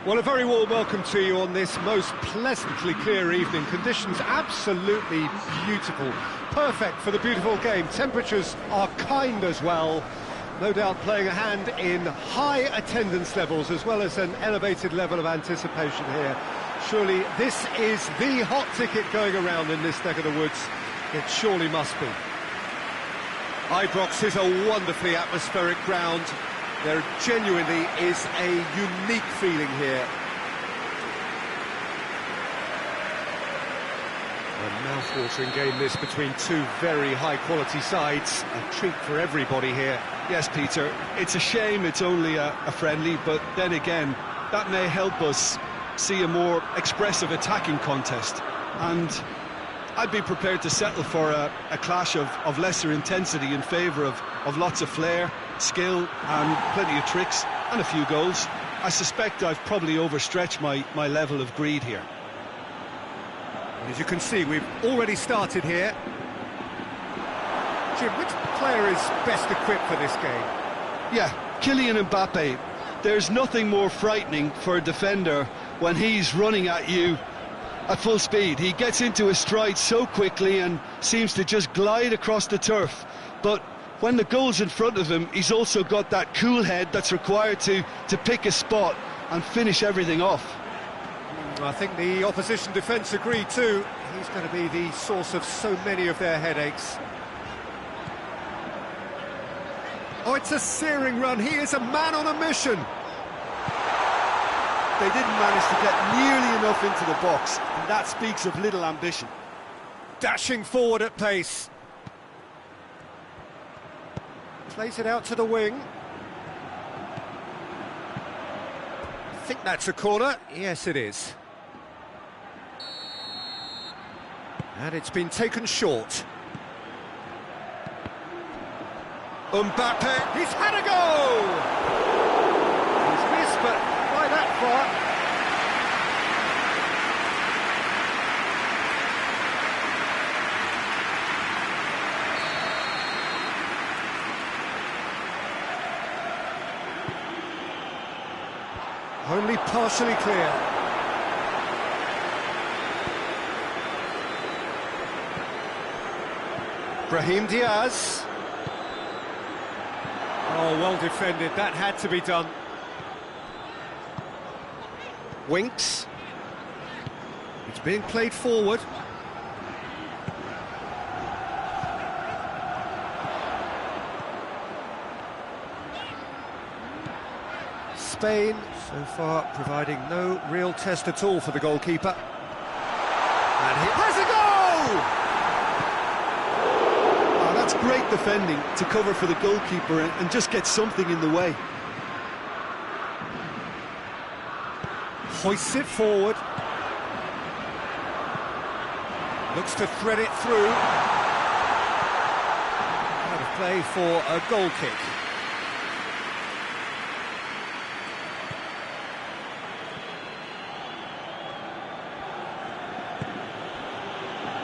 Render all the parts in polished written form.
Well, a very warm welcome to you on this most pleasantly clear evening. Conditions absolutely beautiful, perfect for the beautiful game. Temperatures are kind as well, no doubt playing a hand in high attendance levels as well as an elevated level of anticipation here. Surely this is the hot ticket going around in this neck of the woods. It surely must be. Ibrox is a wonderfully atmospheric ground. There genuinely is a unique feeling here. A mouth-watering game this between two very high-quality sides. A treat for everybody here. Yes, Peter, it's a shame it's only a friendly, but then again, that may help us see a more expressive attacking contest. And I'd be prepared to settle for a clash of lesser intensity in favour of lots of flair, skill and plenty of tricks and a few goals. I suspect I've probably overstretched my level of greed here. As you can see, we've already started here. Jim, which player is best equipped for this game? Yeah, Kylian Mbappe. There's nothing more frightening for a defender when he's running at you at full speed. He gets into his stride so quickly and seems to just glide across the turf. But when the goal's in front of him, he's also got that cool head that's required to pick a spot and finish everything off. I think the opposition defence agree too. He's going to be the source of so many of their headaches. Oh, it's a searing run. He is a man on a mission. They didn't manage to get nearly enough into the box, and that speaks of little ambition. Dashing forward at pace. Plays it out to the wing. I think that's a corner. Yes, it is. And it's been taken short. Mbappe, he's had a go! He's missed, but by that far. Only partially clear. Brahim Diaz. Oh, well defended. That had to be done. Winks. It's being played forward. Spain, so far, providing no real test at all for the goalkeeper. And he has a goal! Oh, that's great defending to cover for the goalkeeper and just get something in the way. Hoists it forward. Looks to thread it through. Out of play for a goal kick.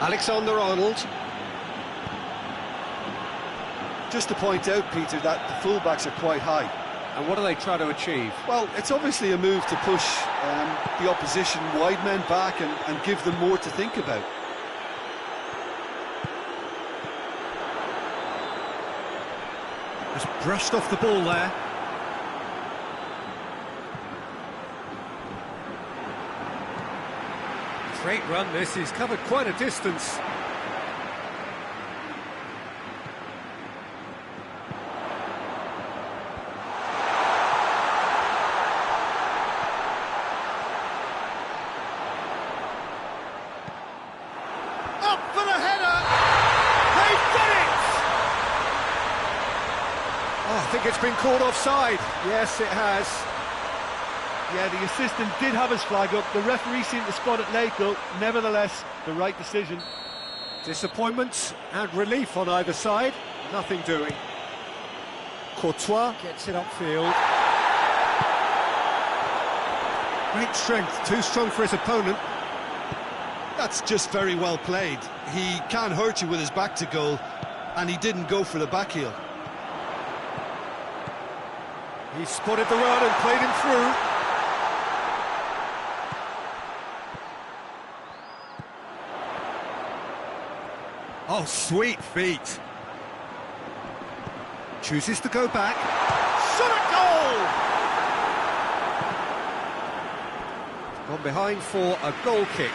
Alexander-Arnold. Just to point out, Peter, that the fullbacks are quite high. And what do they try to achieve? Well, it's obviously a move to push the opposition wide men back and give them more to think about. Just brushed off the ball there. Great run this, he's covered quite a distance. Up for the header! They've done it! Oh, I think it's been called offside. Yes, it has. Yeah, the assistant did have his flag up. The referee seemed to spot it late, though. Nevertheless, the right decision. Disappointment and relief on either side. Nothing doing. Courtois gets it upfield. Great strength, too strong for his opponent. That's just very well played. He can't hurt you with his back to goal, and he didn't go for the back heel. He spotted the run and played him through. Oh, sweet feet. Chooses to go back. Shot at goal! Gone behind for a goal kick.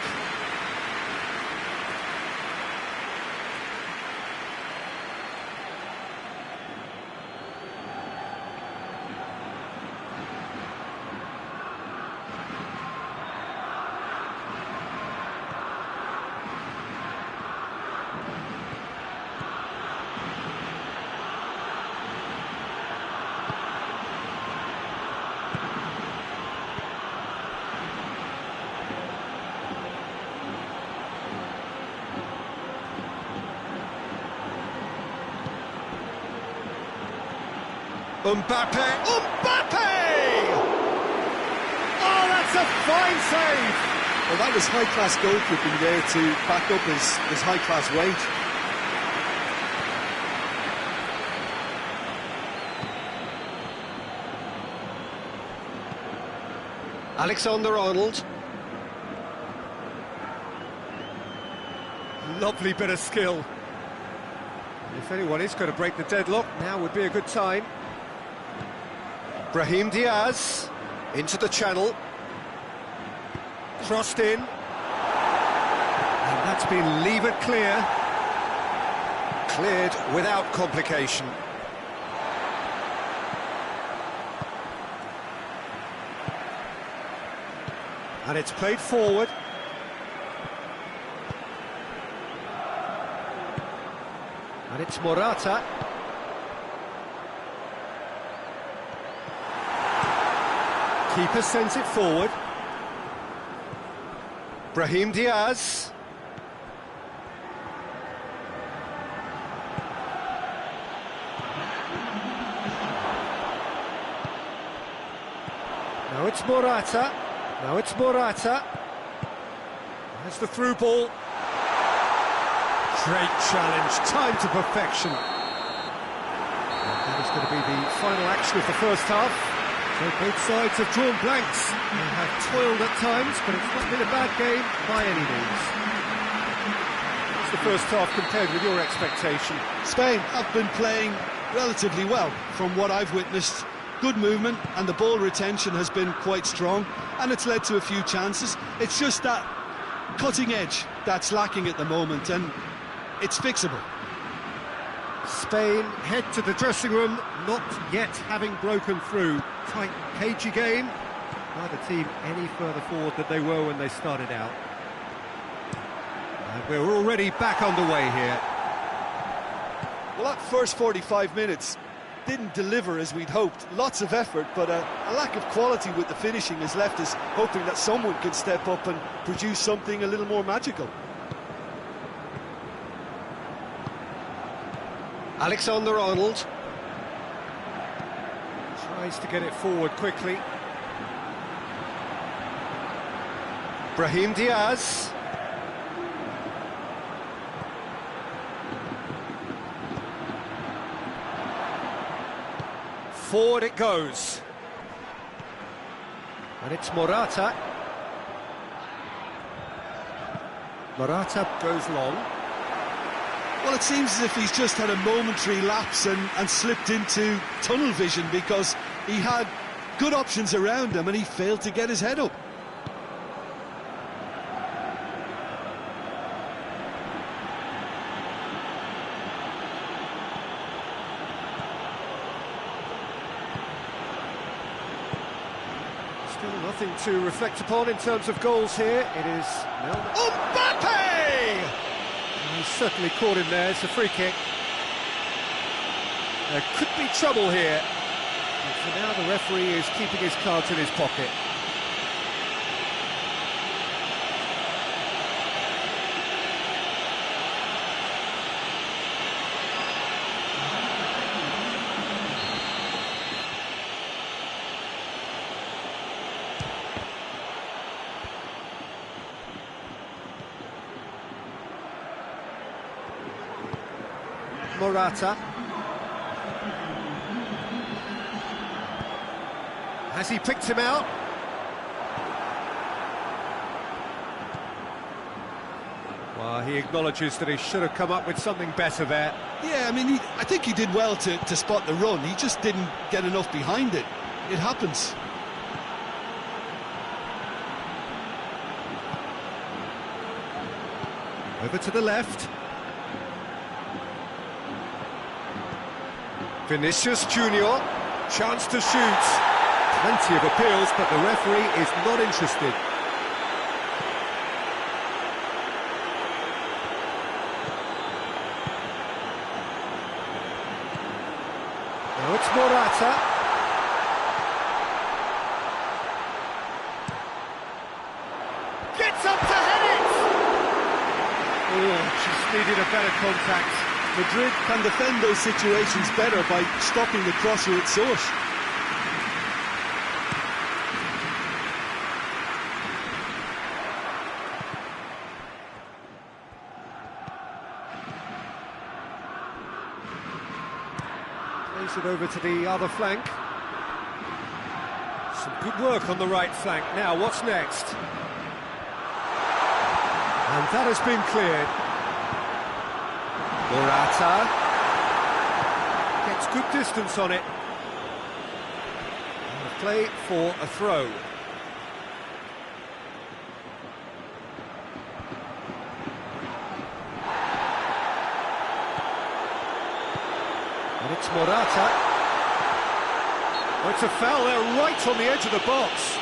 Mbappe! Mbappe! Oh, that's a fine save! Well, that was high-class goalkeeping there to back up his high-class weight. Alexander-Arnold. Lovely bit of skill. If anyone is going to break the deadlock, now would be a good time. Brahim Diaz into the channel. Crossed in. And that's been levered clear. Cleared without complication. And it's played forward. And it's Morata. Keeper sends it forward. Brahim Diaz. Now it's Morata. Now it's Morata. There's the through ball. Great challenge, time to perfection. And that is going to be the final action of the first half. So both sides have drawn blanks. They have toiled at times, but it's not been a bad game by any means. What's the first half compared with your expectation? Spain have been playing relatively well from what I've witnessed. Good movement and the ball retention has been quite strong, and it's led to a few chances. It's just that cutting edge that's lacking at the moment, and it's fixable. Spain head to the dressing room, not yet having broken through. Tight, cagey game. Neither team any further forward than they were when they started out. And we're already back underway here. Well, that first 45 minutes didn't deliver as we'd hoped. Lots of effort, but a lack of quality with the finishing has left us hoping that someone could step up and produce something a little more magical. Alexander-Arnold tries to get it forward quickly. Brahim Diaz. Forward it goes. And it's Morata. Morata goes long. Well, it seems as if he's just had a momentary lapse and slipped into tunnel vision, because he had good options around him and he failed to get his head up. Still nothing to reflect upon in terms of goals here. It is Mbappe! He's certainly caught him there. It's a free kick. There could be trouble here. But for now, the referee is keeping his cards in his pocket. Morata. Has he picked him out? He acknowledges that he should have come up with something better there. Yeah, I mean, I think he did well to spot the run. He just didn't get enough behind it. It happens. Over to the left. Vinicius Junior, chance to shoot. Plenty of appeals, but the referee is not interested. Now it's Morata. Gets up to head it! Oh, just needed a better contact. Madrid can defend those situations better by stopping the crosser at source. Plays it over to the other flank. Some good work on the right flank. Now, what's next? And that has been cleared. Morata gets good distance on it. And a play for a throw. And it's Morata. Oh, it's a foul there right on the edge of the box.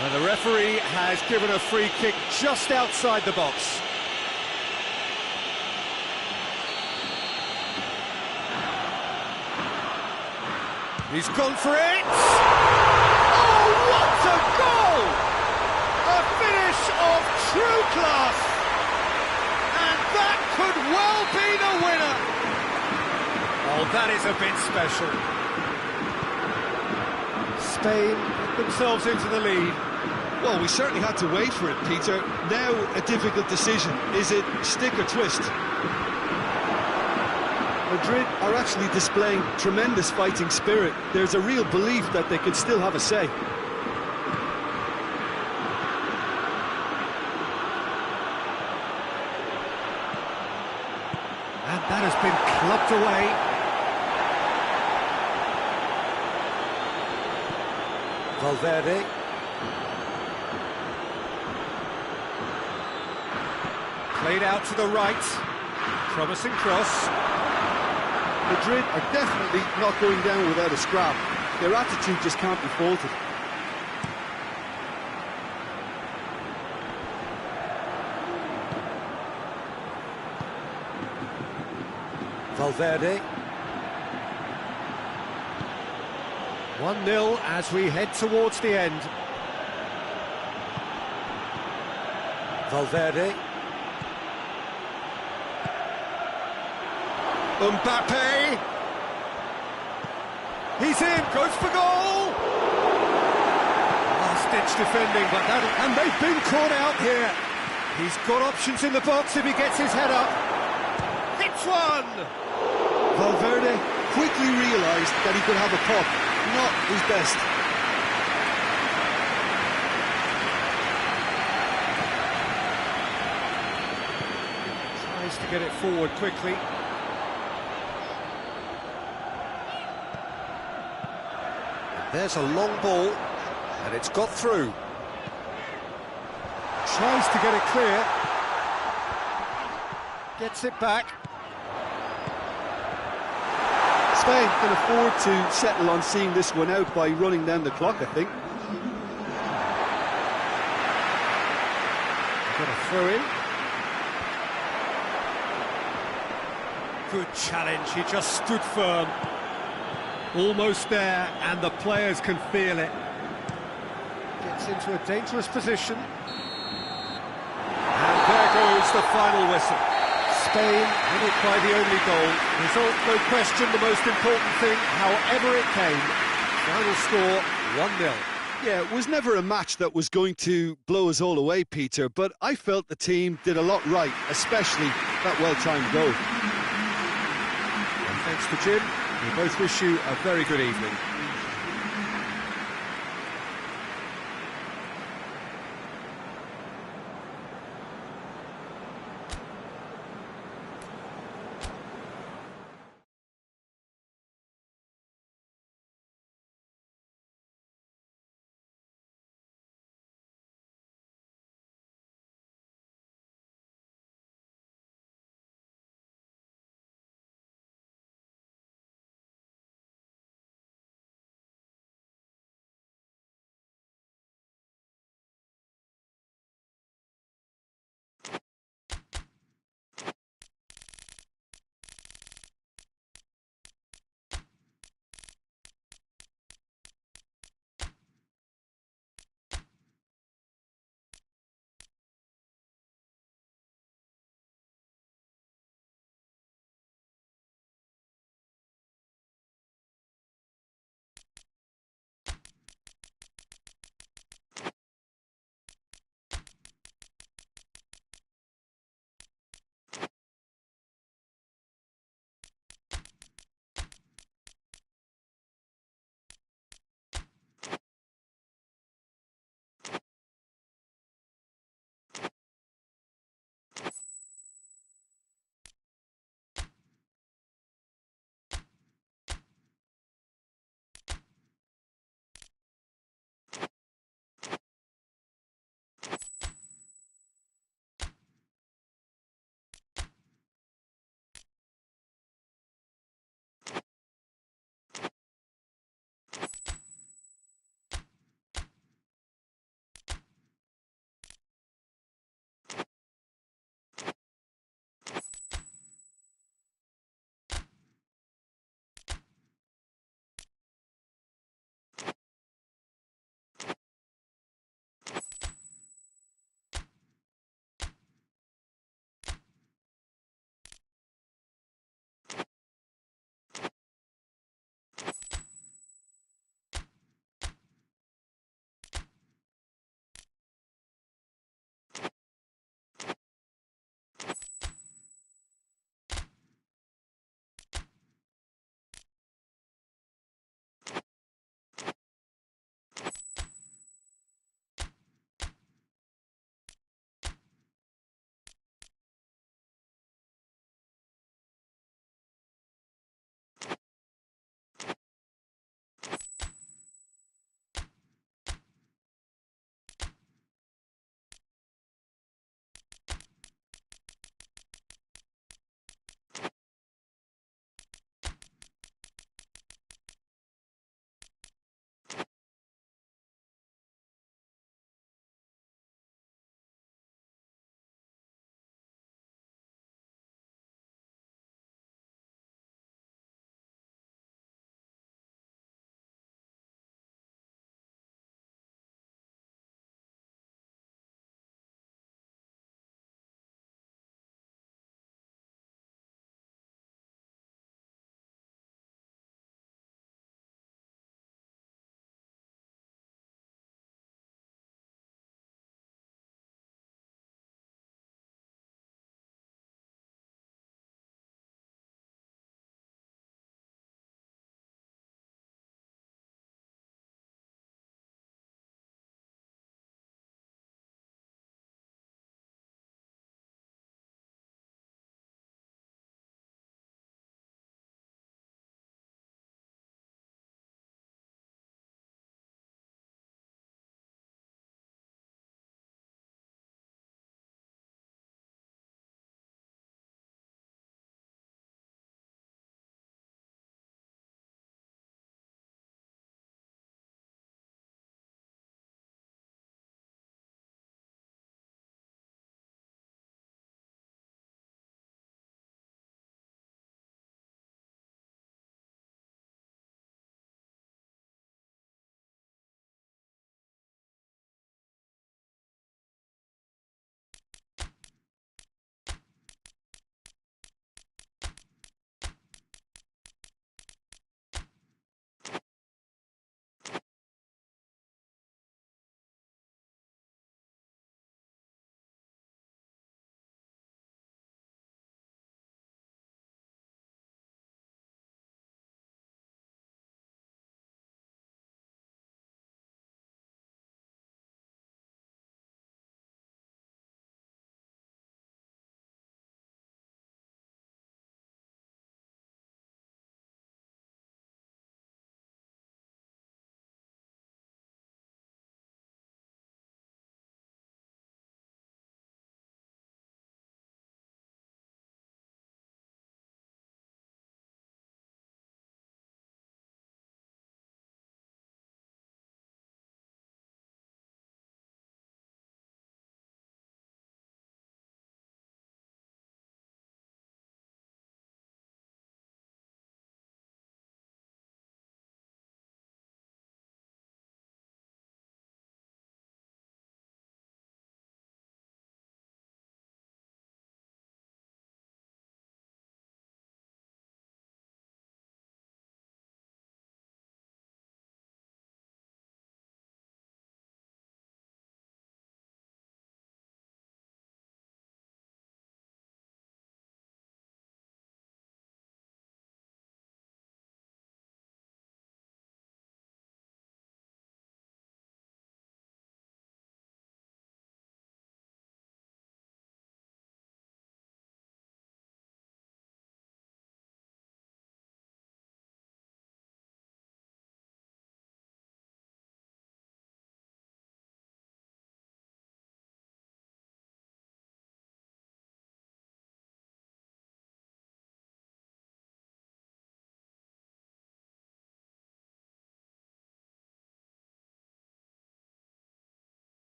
And the referee has given a free kick just outside the box. He's gone for it! Oh, what a goal! A finish of true class! And that could well be the winner! Oh, that is a bit special. Spain put themselves into the lead. Well, we certainly had to wait for it, Peter. Now a difficult decision. Is it stick or twist? Madrid are actually displaying tremendous fighting spirit. There's a real belief that they could still have a say. And that has been clubbed away. Valverde. Played out to the right. Promising cross. Madrid are definitely not going down without a scrap. Their attitude just can't be faulted. Valverde. 1-0 as we head towards the end. Valverde. Mbappe. He's in, goes for goal. Last-ditch defending, but and they've been caught out here. He's got options in the box if he gets his head up. Hits one. Valverde quickly realised that he could have a pop. Not his best. Tries to get it forward quickly. There's a long ball, and it's got through. Tries to get it clear. Gets it back. Spain can afford to settle on seeing this one out by running down the clock, I think. Got a throw in. Good challenge, he just stood firm. Almost there, and the players can feel it. Gets into a dangerous position. And there goes the final whistle. Spain win it by the only goal. Result, no question, the most important thing, however it came. Final score, 1-0. Yeah, it was never a match that was going to blow us all away, Peter, but I felt the team did a lot right, especially that well-timed goal. And thanks to Jim. We both wish you a very good evening.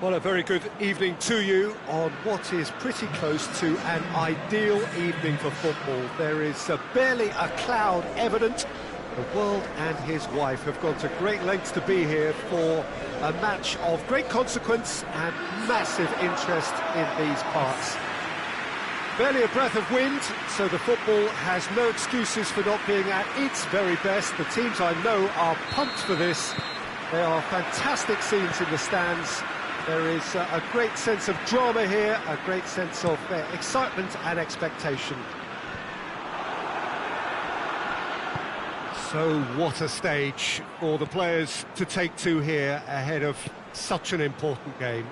Well, a very good evening to you on what is pretty close to an ideal evening for football. There is barely a cloud evident. The world and his wife have gone to great lengths to be here for a match of great consequence and massive interest in these parts. Barely a breath of wind, so the football has no excuses for not being at its very best. The teams I know are pumped for this. There are fantastic scenes in the stands. There is a great sense of drama here, a great sense of excitement and expectation. So what a stage for the players to take to here ahead of such an important game.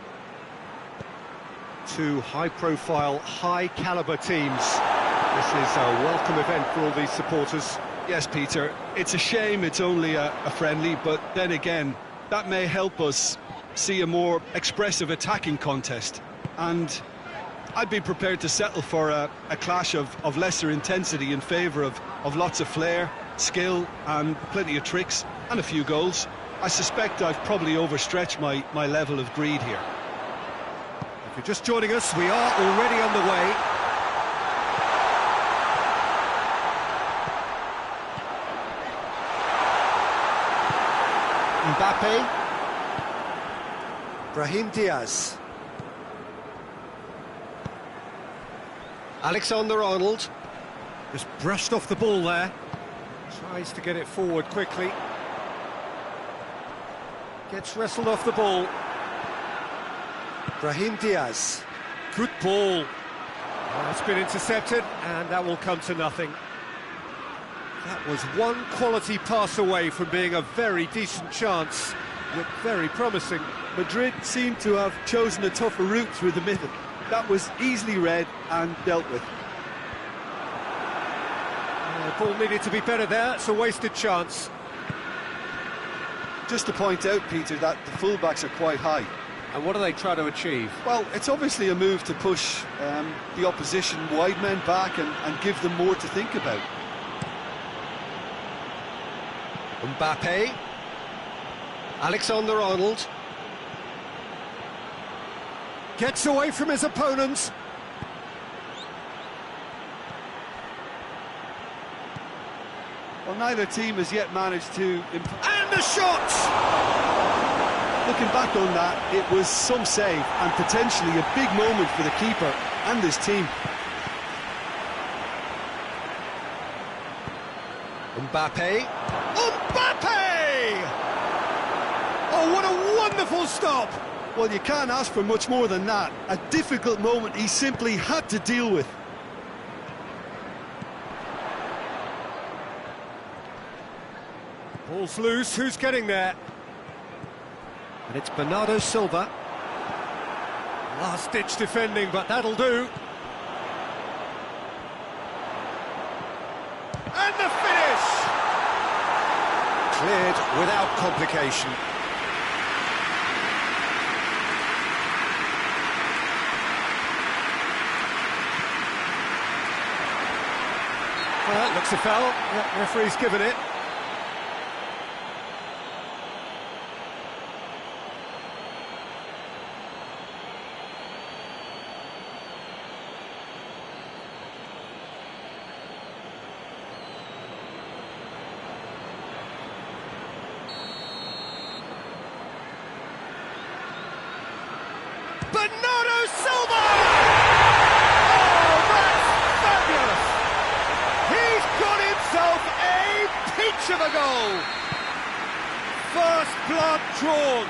Two high-profile, high-caliber teams. This is a welcome event for all these supporters. Yes, Peter, it's a shame it's only a friendly, but then again, that may help us see a more expressive attacking contest. And I'd be prepared to settle for a clash of lesser intensity in favour of lots of flair, skill and plenty of tricks and a few goals. I suspect I've probably overstretched my level of greed here. If you're just joining us, we are already on the way. Mbappe. Brahim Diaz. Alexander-Arnold. Just brushed off the ball there. Tries to get it forward quickly. Gets wrestled off the ball. Brahim Diaz. Good ball. Well, it's been intercepted, and that will come to nothing. That was one quality pass away from being a very decent chance. Looked very promising. Madrid seemed to have chosen a tougher route through the middle. That was easily read and dealt with. The ball needed to be better there. It's a wasted chance. Just to point out, Peter, that the fullbacks are quite high. And what do they try to achieve? Well, it's obviously a move to push the opposition wide men back and give them more to think about. Mbappe. Alexander-Arnold. Gets away from his opponents. Well, neither team has yet managed to... And the shot! Looking back on that, it was some save and potentially a big moment for the keeper and his team. Mbappe. Mbappe! Oh, what a wonderful stop! Well, you can't ask for much more than that. A difficult moment he simply had to deal with. Ball's loose, who's getting there? And it's Bernardo Silva. Last-ditch defending, but that'll do. And the finish! Cleared without complication. Well, that looks a foul. The referee's given it. Bernardo Silva! Oh, that's fabulous! He's got himself a peach of a goal! First blood drawn.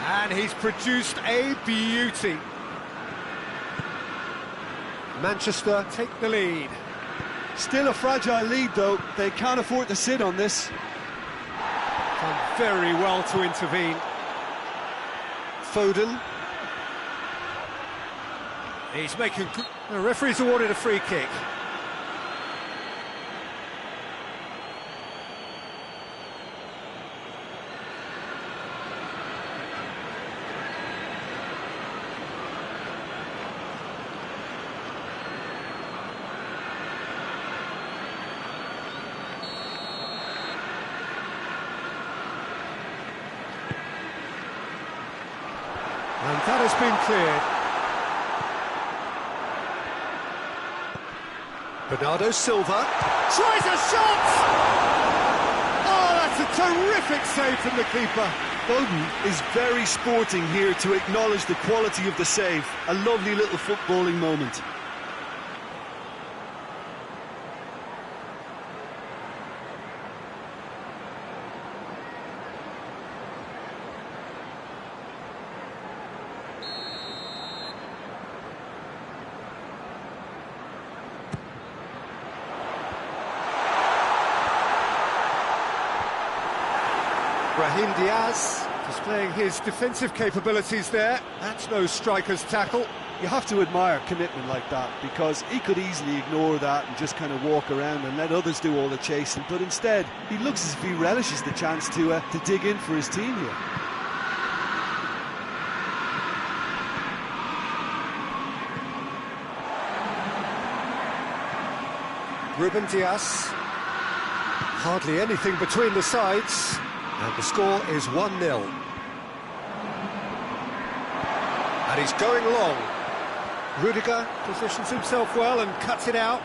And he's produced a beauty. Manchester take the lead. Still a fragile lead, though. They can't afford to sit on this. Done very well to intervene. Foden. He's making... The referee's awarded a free kick. That has been cleared. Bernardo Silva tries a shot! Oh, that's a terrific save from the keeper. Bowden is very sporting here to acknowledge the quality of the save. A lovely little footballing moment. Brahim Diaz displaying his defensive capabilities there. That's no striker's tackle. You have to admire commitment like that, because he could easily ignore that and just kind of walk around and let others do all the chasing, but instead he looks as if he relishes the chance to dig in for his team here. Ruben Diaz. Hardly anything between the sides. And the score is 1-0. And he's going long. Rudiger positions himself well and cuts it out.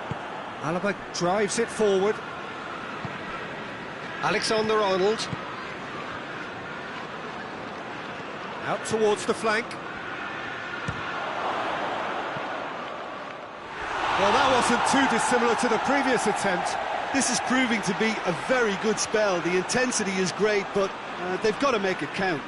Alaba drives it forward. Alexander-Arnold. Out towards the flank. Well, that wasn't too dissimilar to the previous attempt. This is proving to be a very good spell. The intensity is great, but they've got to make it count.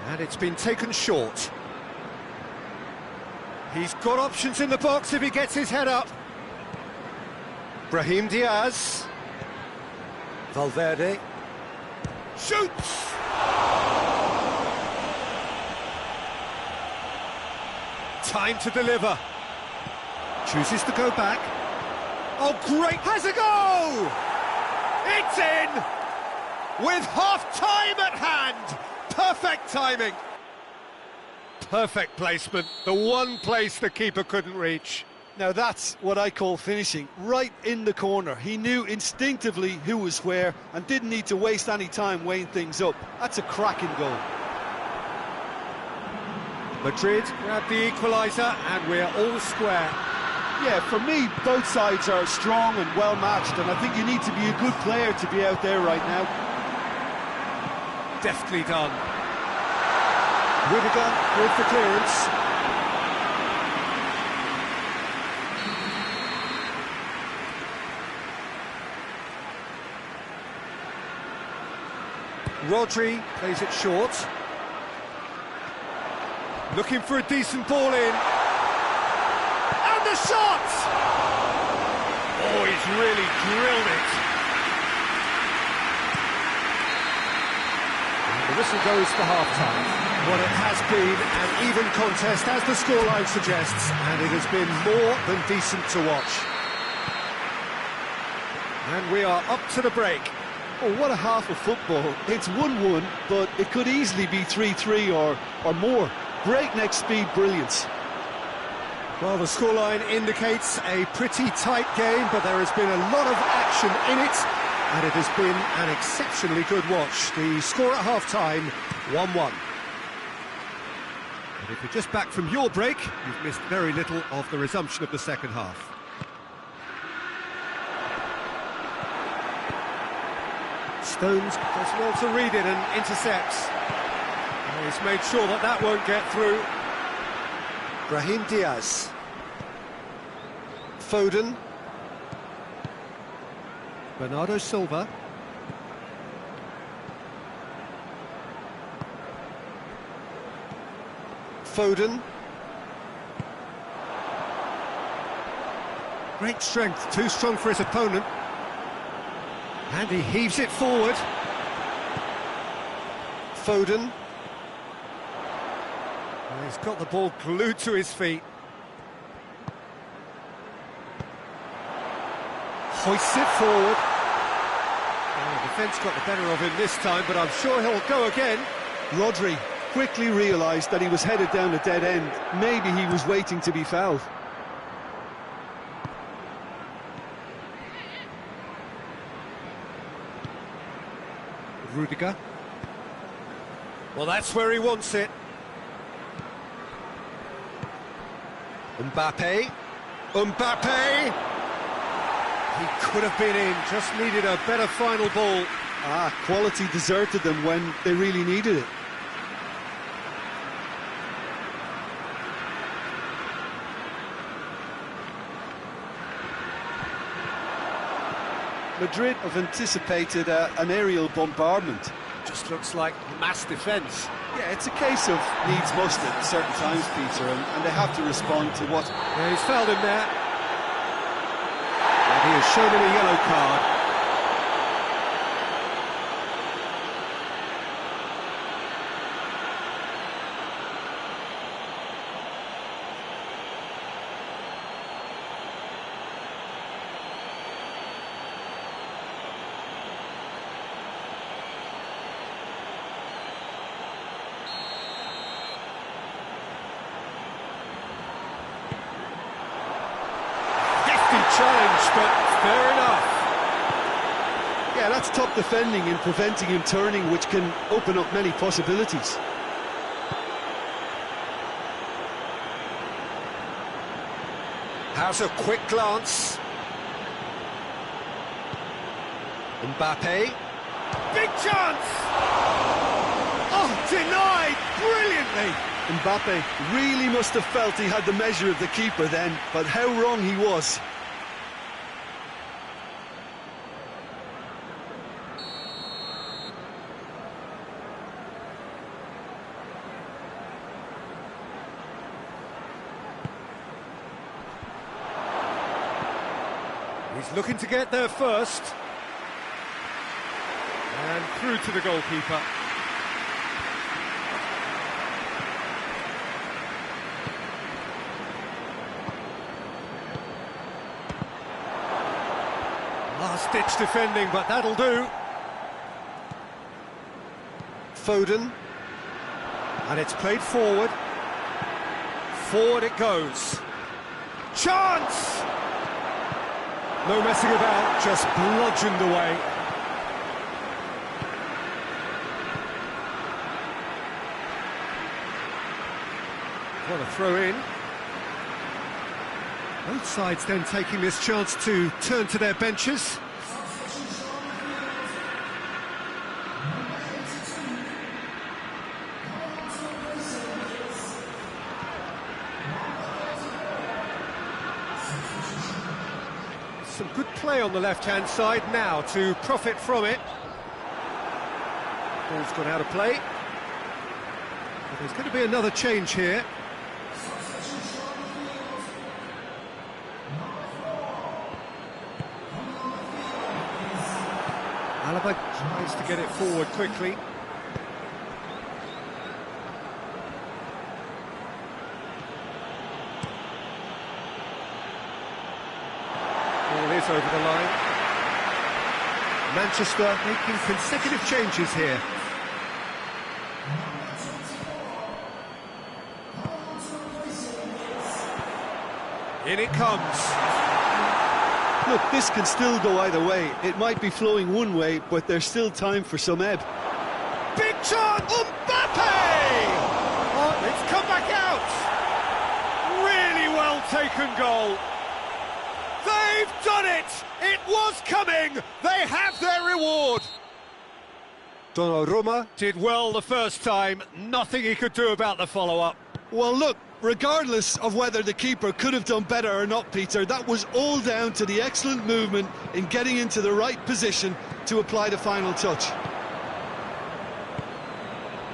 And it's been taken short. He's got options in the box if he gets his head up. Brahim Diaz. Valverde. Shoots! Time to deliver. Chooses to go back. Oh, great! Has a go! It's in! With half-time at hand! Perfect timing! Perfect placement. The one place the keeper couldn't reach. Now that's what I call finishing, right in the corner. He knew instinctively who was where and didn't need to waste any time weighing things up. That's a cracking goal. Madrid grab the equaliser and we're all square. Yeah, for me, both sides are strong and well matched, and I think you need to be a good player to be out there right now. Deftly done. Rudiger with the clearance. Rodri plays it short. Looking for a decent ball in. And the shot! Oh, he's really drilled it. And the whistle goes for half-time. Well, it has been an even contest, as the scoreline suggests, and it has been more than decent to watch. And we are up to the break. Oh, what a half of football. It's 1-1, but it could easily be 3-3 or more. Breakneck speed brilliance. Well, the scoreline indicates a pretty tight game, but there has been a lot of action in it, and it has been an exceptionally good watch. The score at half-time, 1-1. And if you're just back from your break, you've missed very little of the resumption of the second half. Stones does well to read it and intercepts. And he's made sure that that won't get through. Brahim Diaz. Foden. Bernardo Silva. Foden. Great strength, too strong for his opponent. And he heaves it forward. Foden. And he's got the ball glued to his feet. Hoists it forward. Oh, the defence got the better of him this time, but I'm sure he'll go again. Rodri quickly realised that he was headed down a dead end. Maybe he was waiting to be fouled. Rudiger. Well, that's where he wants it. Mbappe. Mbappe! He could have been in, just needed a better final ball. Quality deserted them when they really needed it. Madrid have anticipated an aerial bombardment. Just looks like mass defence. Yeah, it's a case of needs must at certain times, Peter, and they have to respond to what... Yeah, he's fouled him there. And he has shown him a yellow card. Challenge, but fair enough. Yeah, that's top defending and preventing him turning, which can open up many possibilities. Has a quick glance. Mbappe. Big chance! Oh, denied brilliantly! Mbappe really must have felt he had the measure of the keeper then, but how wrong he was. He's looking to get there first. And through to the goalkeeper. Last-ditch defending, but that'll do. Foden. And it's played forward. Forward it goes. Chance! No messing about, just bludgeoned away. What a throw in. Both sides then taking this chance to turn to their benches. Some good play on the left-hand side now to profit from it. Ball's gone out of play. But there's going to be another change here. Saba tries to get it forward quickly. Ball is over the line. Manchester making consecutive changes here. In it comes. Look, this can still go either way. It might be flowing one way, but there's still time for some ebb. Big chance! Mbappe! Oh, it's come back out! Really well taken goal. They've done it! It was coming! They have their reward! Donnarumma did well the first time. Nothing he could do about the follow-up. Well, look, regardless of whether the keeper could have done better or not, Peter, that was all down to the excellent movement in getting into the right position to apply the final touch.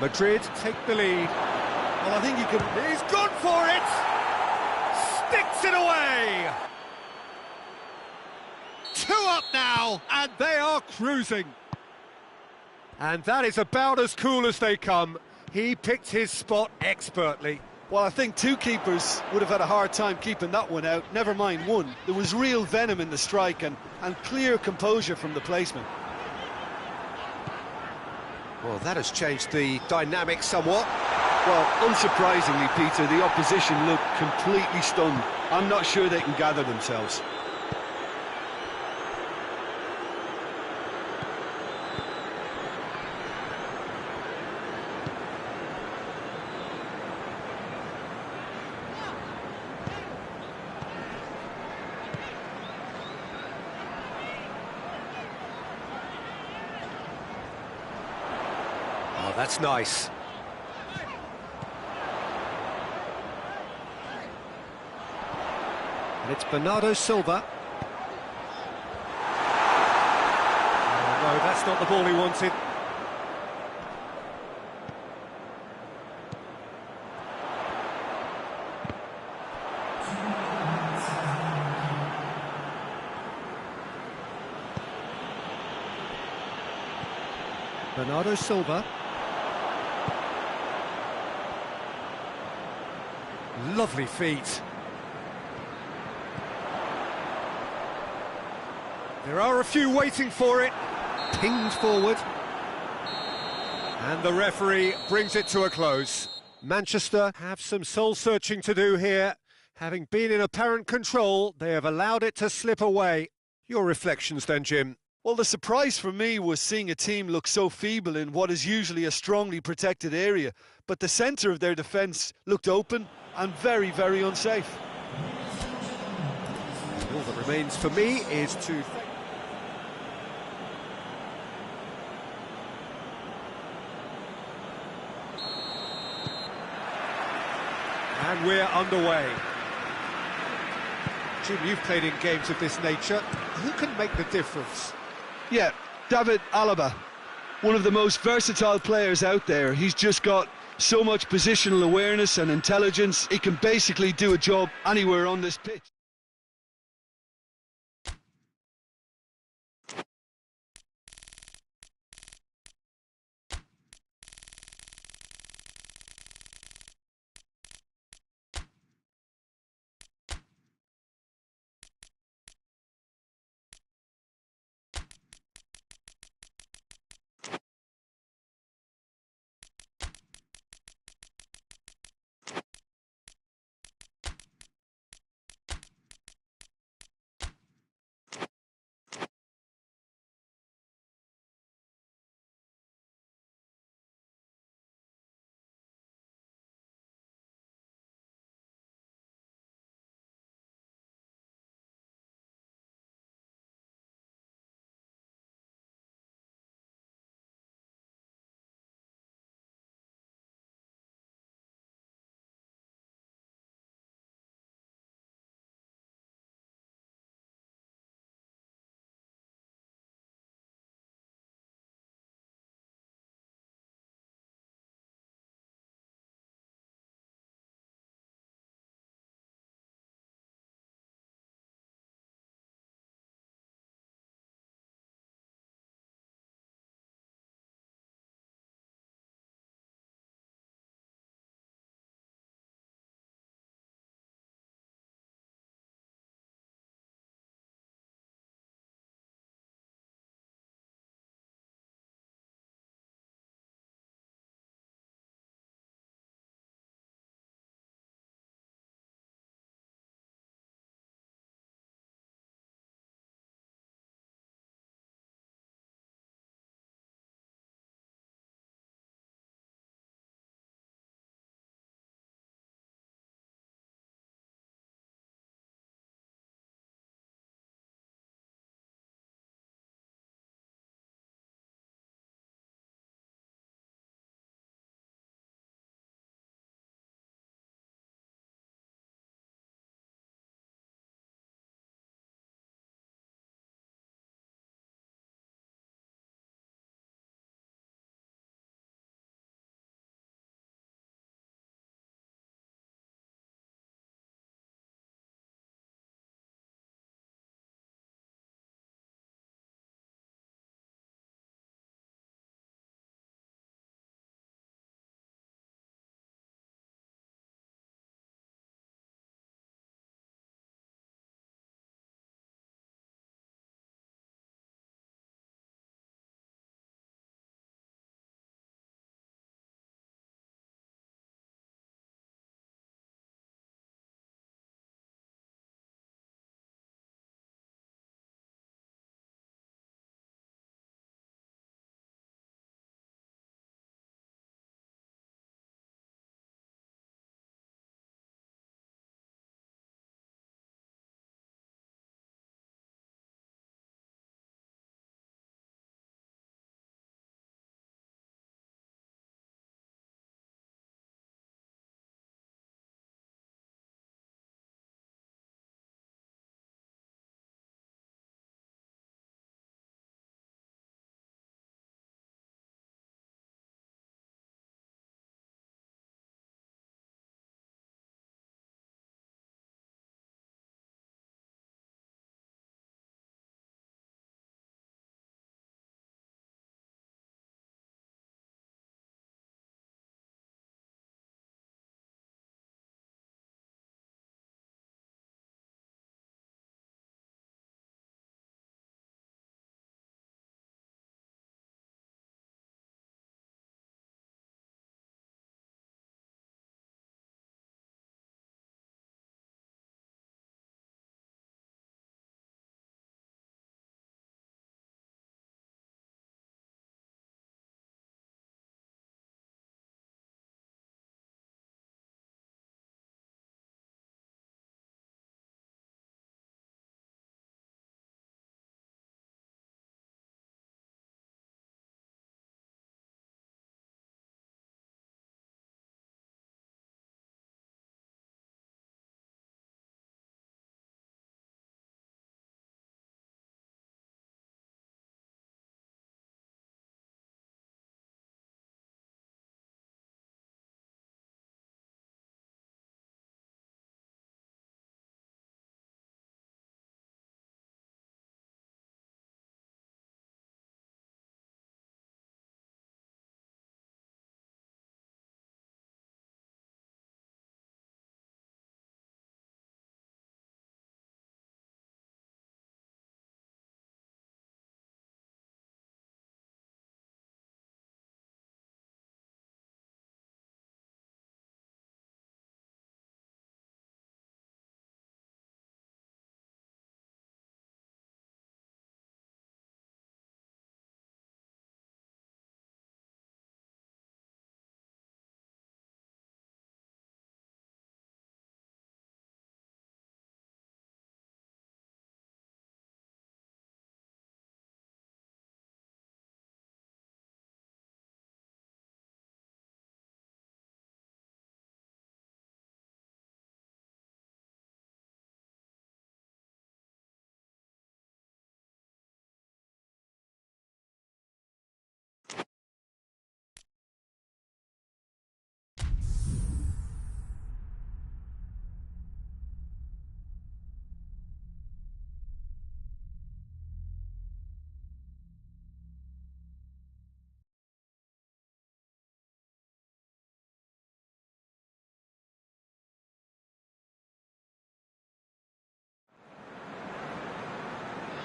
Madrid take the lead. Well, I think you can... He's gone for it! Sticks it away! 2 up now, and they are cruising. And that is about as cool as they come. He picked his spot expertly. Well, I think 2 keepers would have had a hard time keeping that one out, never mind 1. There was real venom in the strike and clear composure from the placement. Well, that has changed the dynamic somewhat. Well, unsurprisingly, Peter, the opposition look completely stunned. I'm not sure they can gather themselves. Oh, that's nice. And it's Bernardo Silva. Oh, no, that's not the ball he wanted. Bernardo Silva. Lovely feet. There are a few waiting for it. Pinged forward. And the referee brings it to a close. Manchester have some soul-searching to do here. Having been in apparent control, they have allowed it to slip away. Your reflections then, Jim? Well, the surprise for me was seeing a team look so feeble in what is usually a strongly protected area. But the centre of their defence looked open and very, very unsafe. All that remains for me is to... And we're underway. Jim, you've played in games of this nature. Who can make the difference? Yeah, David Alaba, one of the most versatile players out there. He's just got so much positional awareness and intelligence. He can basically do a job anywhere on this pitch.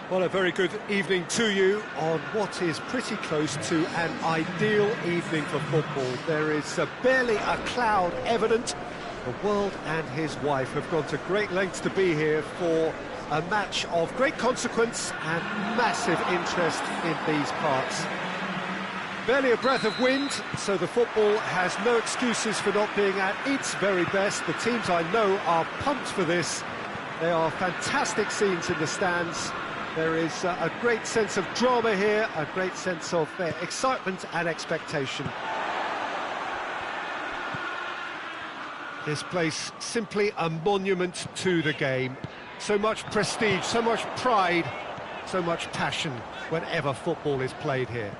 Well, a very good evening to you on what is pretty close to an ideal evening for football. There is barely a cloud evident. The world and his wife have gone to great lengths to be here for a match of great consequence and massive interest in these parts. Barely a breath of wind, so the football has no excuses for not being at its very best. The teams I know are pumped for this. There are fantastic scenes in the stands. There is a great sense of drama here, a great sense of excitement and expectation. This place simply a monument to the game. So much prestige, so much pride, so much passion whenever football is played here.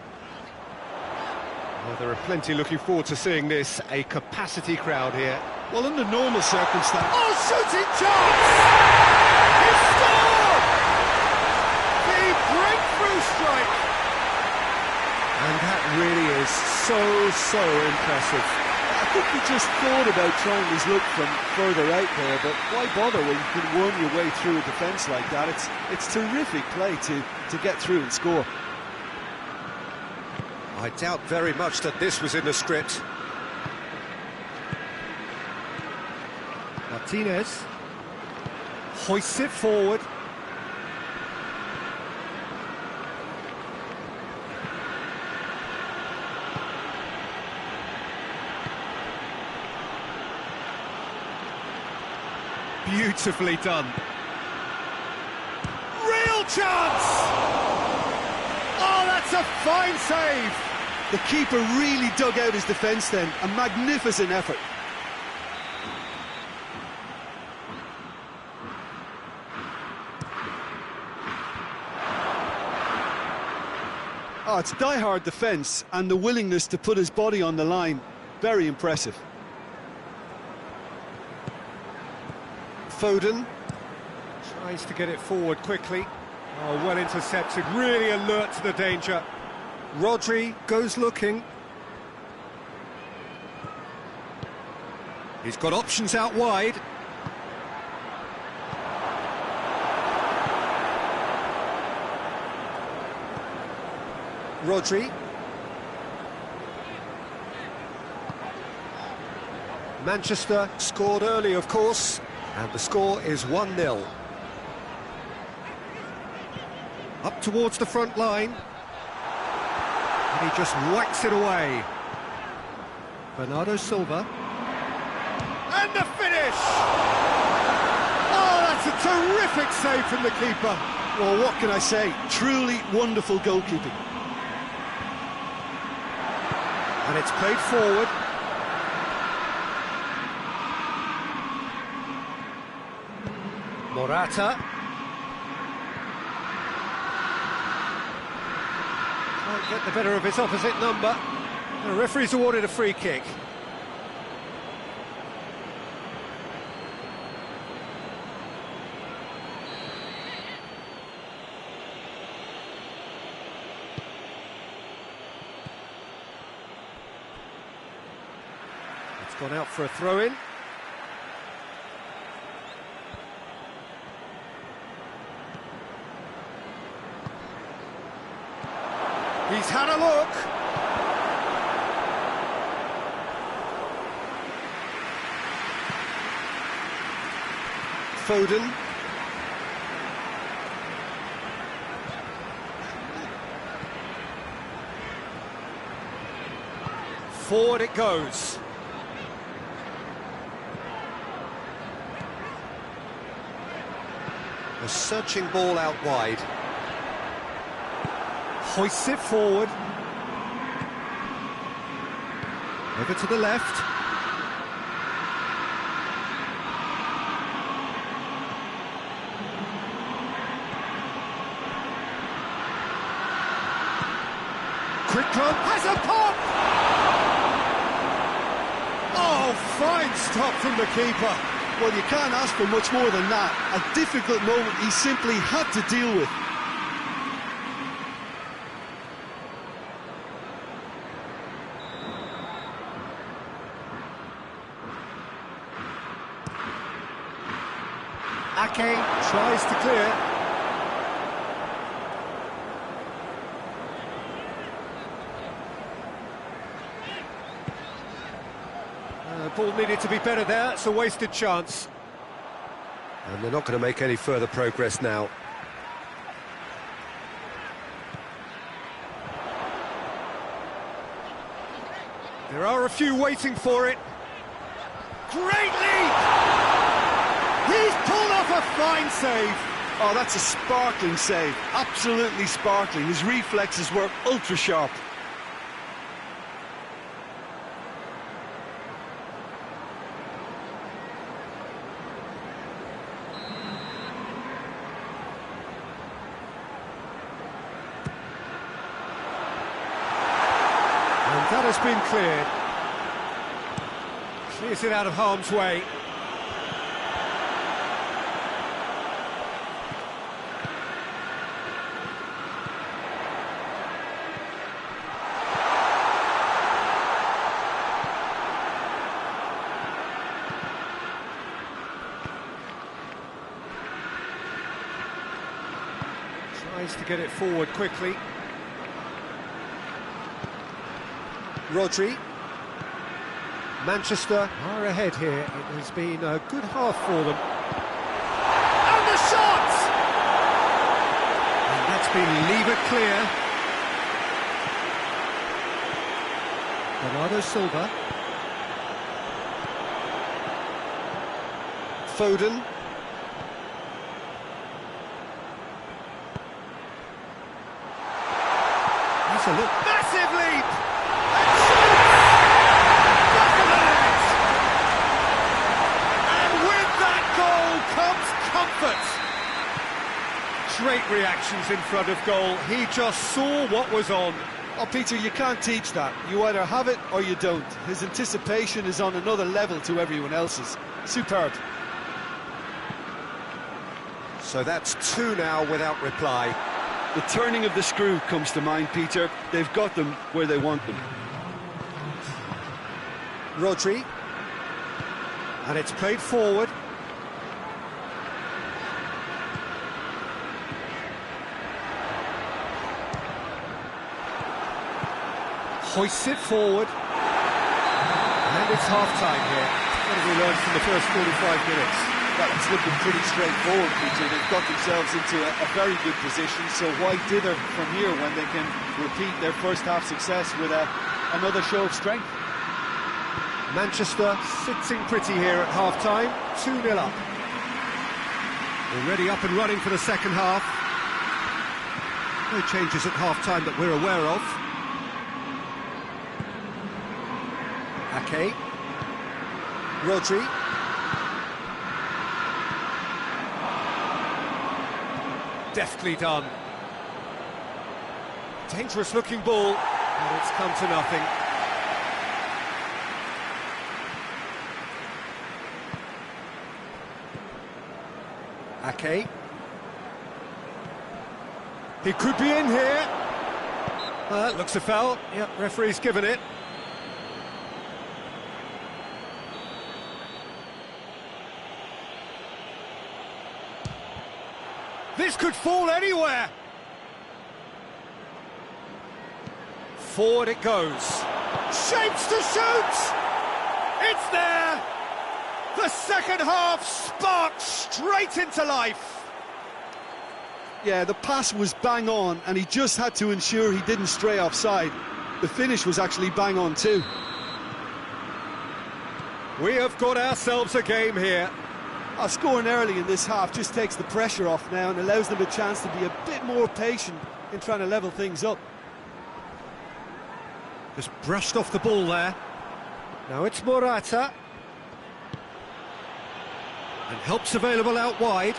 Well, there are plenty looking forward to seeing this, a capacity crowd here. Well, under normal circumstances... Oh, shooting chance! He scored! The breakthrough strike! And that really is so impressive. I think he just thought about trying his look from further out there, but why bother when you can worm your way through a defence like that? It's terrific play to get through and score. I doubt very much that this was in the script. Martinez hoists it forward. Beautifully done. Real chance! Oh, that's a fine save! The keeper really dug out his defence then, a magnificent effort. Oh, it's die-hard defence and the willingness to put his body on the line. Very impressive. Foden tries to get it forward quickly. Oh, well intercepted, really alert to the danger. Rodri goes looking. He's got options out wide. Rodri. Manchester scored early, of course, and the score is 1-0. Up towards the front line. And he just whacks it away. Bernardo Silva. And the finish! Oh, that's a terrific save from the keeper. Well, what can I say? Truly wonderful goalkeeping. And it's played forward. Morata. Can't get the better of his opposite number. The referee's awarded a free kick. It's gone out for a throw-in. He's had a look. Foden. Forward it goes. A searching ball out wide. Hoists it forward. Over to the left. Quick club has a pop! Oh, fine stop from the keeper. Well, you can't ask for much more than that. A difficult moment he simply had to deal with. Ake tries to clear. Ball needed to be better there, it's a wasted chance. And they're not going to make any further progress now. There are a few waiting for it. Great leap! He's pulled off a fine save. Oh, that's a sparkling save. Absolutely sparkling. His reflexes were ultra sharp. And that has been cleared. Clears it out of harm's way. Tries to get it forward quickly. Rodri. Manchester are ahead here. It has been a good half for them. And the shot! And that's been levered clear. Bernardo Silva. Foden. That's a look. Massive leap! Great reactions in front of goal. He just saw what was on. Oh, Peter, you can't teach that. You either have it or you don't. His anticipation is on another level to everyone else's. Superb. So that's two now without reply. The turning of the screw comes to mind, Peter. They've got them where they want them. Rodri. And it's played forward. Hoists it forward. And it's half-time here. What have we learned from the first 45 minutes? Well, it's looking pretty straightforward, Peter. They've got themselves into a very good position, so why dither from here when they can repeat their first half success with another show of strength? Manchester sitting pretty here at half-time, 2-0 up. Already up and running for the second half. No changes at half-time that we're aware of. Ake. Rodri. Deftly done. Dangerous looking ball, and it's come to nothing. Ake. He could be in here. Looks a foul. Yep, referee's given it. This could fall anywhere. Forward it goes. Shapes to shoot! It's there! The second half sparks straight into life. Yeah, the pass was bang on, and he just had to ensure he didn't stray offside. The finish was actually bang on too. We have got ourselves a game here. Scoring early in this half just takes the pressure off now and allows them a chance to be a bit more patient in trying to level things up. Just brushed off the ball there. Now it's Morata. And help's available out wide.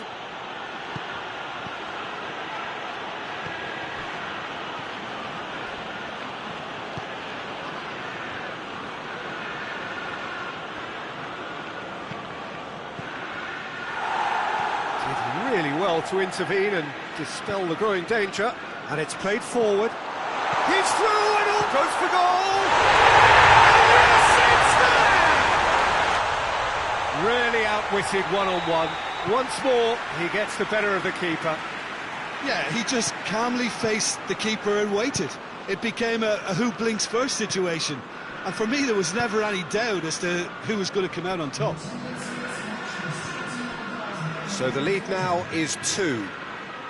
Really well to intervene and dispel the growing danger, and it's played forward. He's through and all goes for goal! And yes, it's there! Really outwitted one-on-one. Once more, he gets the better of the keeper. Yeah, he just calmly faced the keeper and waited. It became a who blinks first situation. And for me, there was never any doubt as to who was going to come out on top. So the lead now is 2.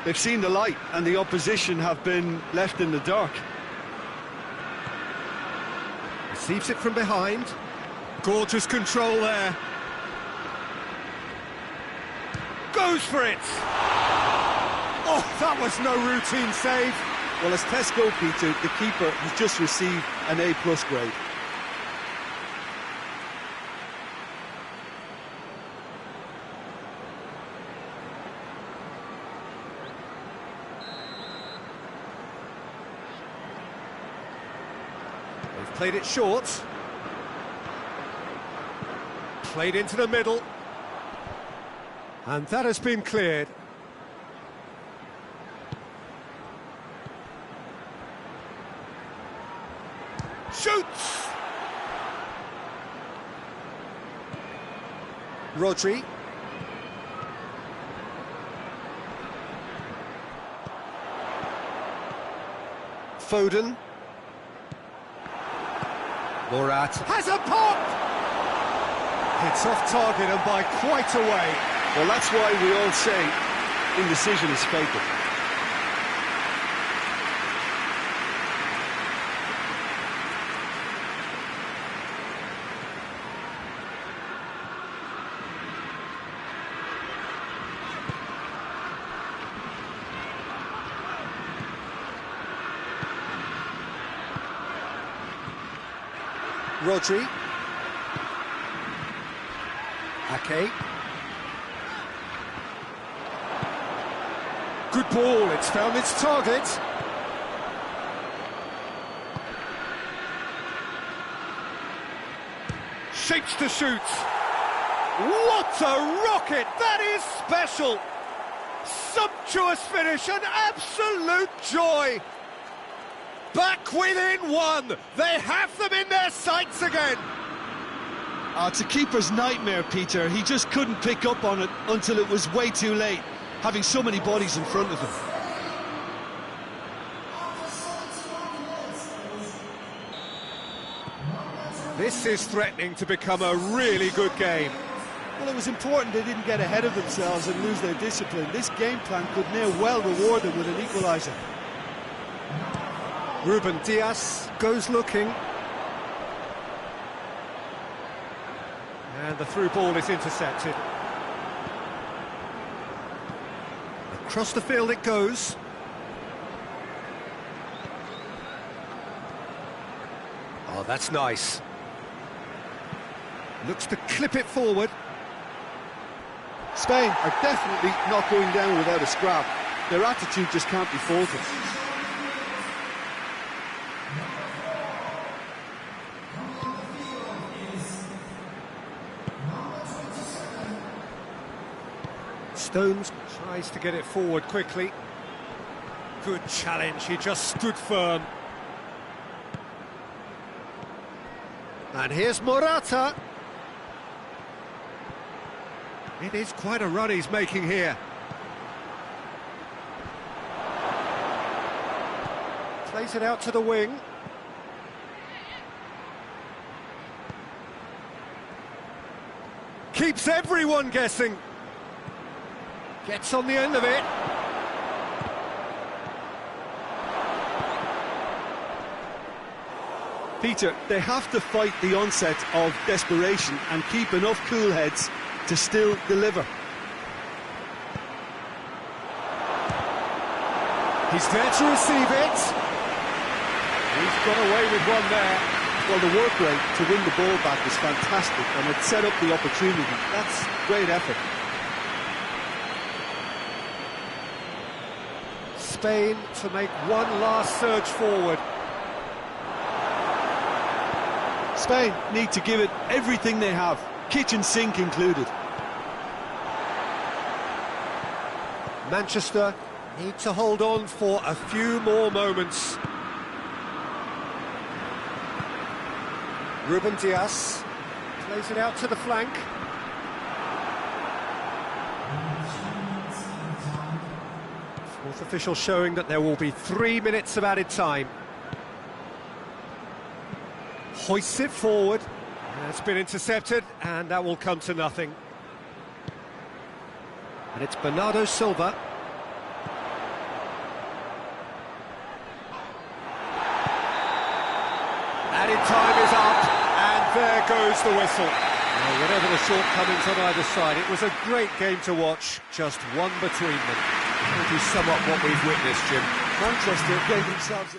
They've seen the light, and the opposition have been left in the dark. Receives it from behind. Gorgeous control there. Goes for it! Oh, that was no routine save. Well, as tests go, Peter, the keeper has just received an A+ grade. They've played it short. Played into the middle. And that has been cleared. Shoots! Rodri. Foden. Morat has a pop! It's off target and by quite a way. Well, that's why we all say indecision is fatal. Rodri. Ake. Good ball, it's found its target. Shapes to shoot. What a rocket! That is special! Sumptuous finish, an absolute joy! Back within 1! They have them in their sights again! It's a keeper's nightmare, Peter. He just couldn't pick up on it until it was way too late, having so many bodies in front of him. This is threatening to become a really good game. Well, it was important they didn't get ahead of themselves and lose their discipline. This game plan could now well reward them with an equaliser. Ruben Dias goes looking. And the through ball is intercepted. Across the field it goes. Oh, that's nice. Looks to clip it forward. Spain are definitely not going down without a scrap. Their attitude just can't be faulted. Stones tries to get it forward quickly. Good challenge, he just stood firm. And here's Morata. It is quite a run he's making here. Plays it out to the wing. Keeps everyone guessing. Gets on the end of it. Peter, they have to fight the onset of desperation and keep enough cool heads to still deliver. He's there to receive it. He's got away with one there. Well, the work rate to win the ball back was fantastic, and it set up the opportunity. That's great effort. Spain to make one last surge forward. Spain need to give it everything they have, kitchen sink included. Manchester need to hold on for a few more moments. Ruben Dias plays it out to the flank. Fourth official showing that there will be 3 minutes of added time. Hoists it forward. It's been intercepted, and that will come to nothing. And it's Bernardo Silva. Added time is up, and there goes the whistle. Well, whatever the shortcomings on either side, it was a great game to watch, just one between them. How would you sum up what we've witnessed, Jim? Manchester gave themselves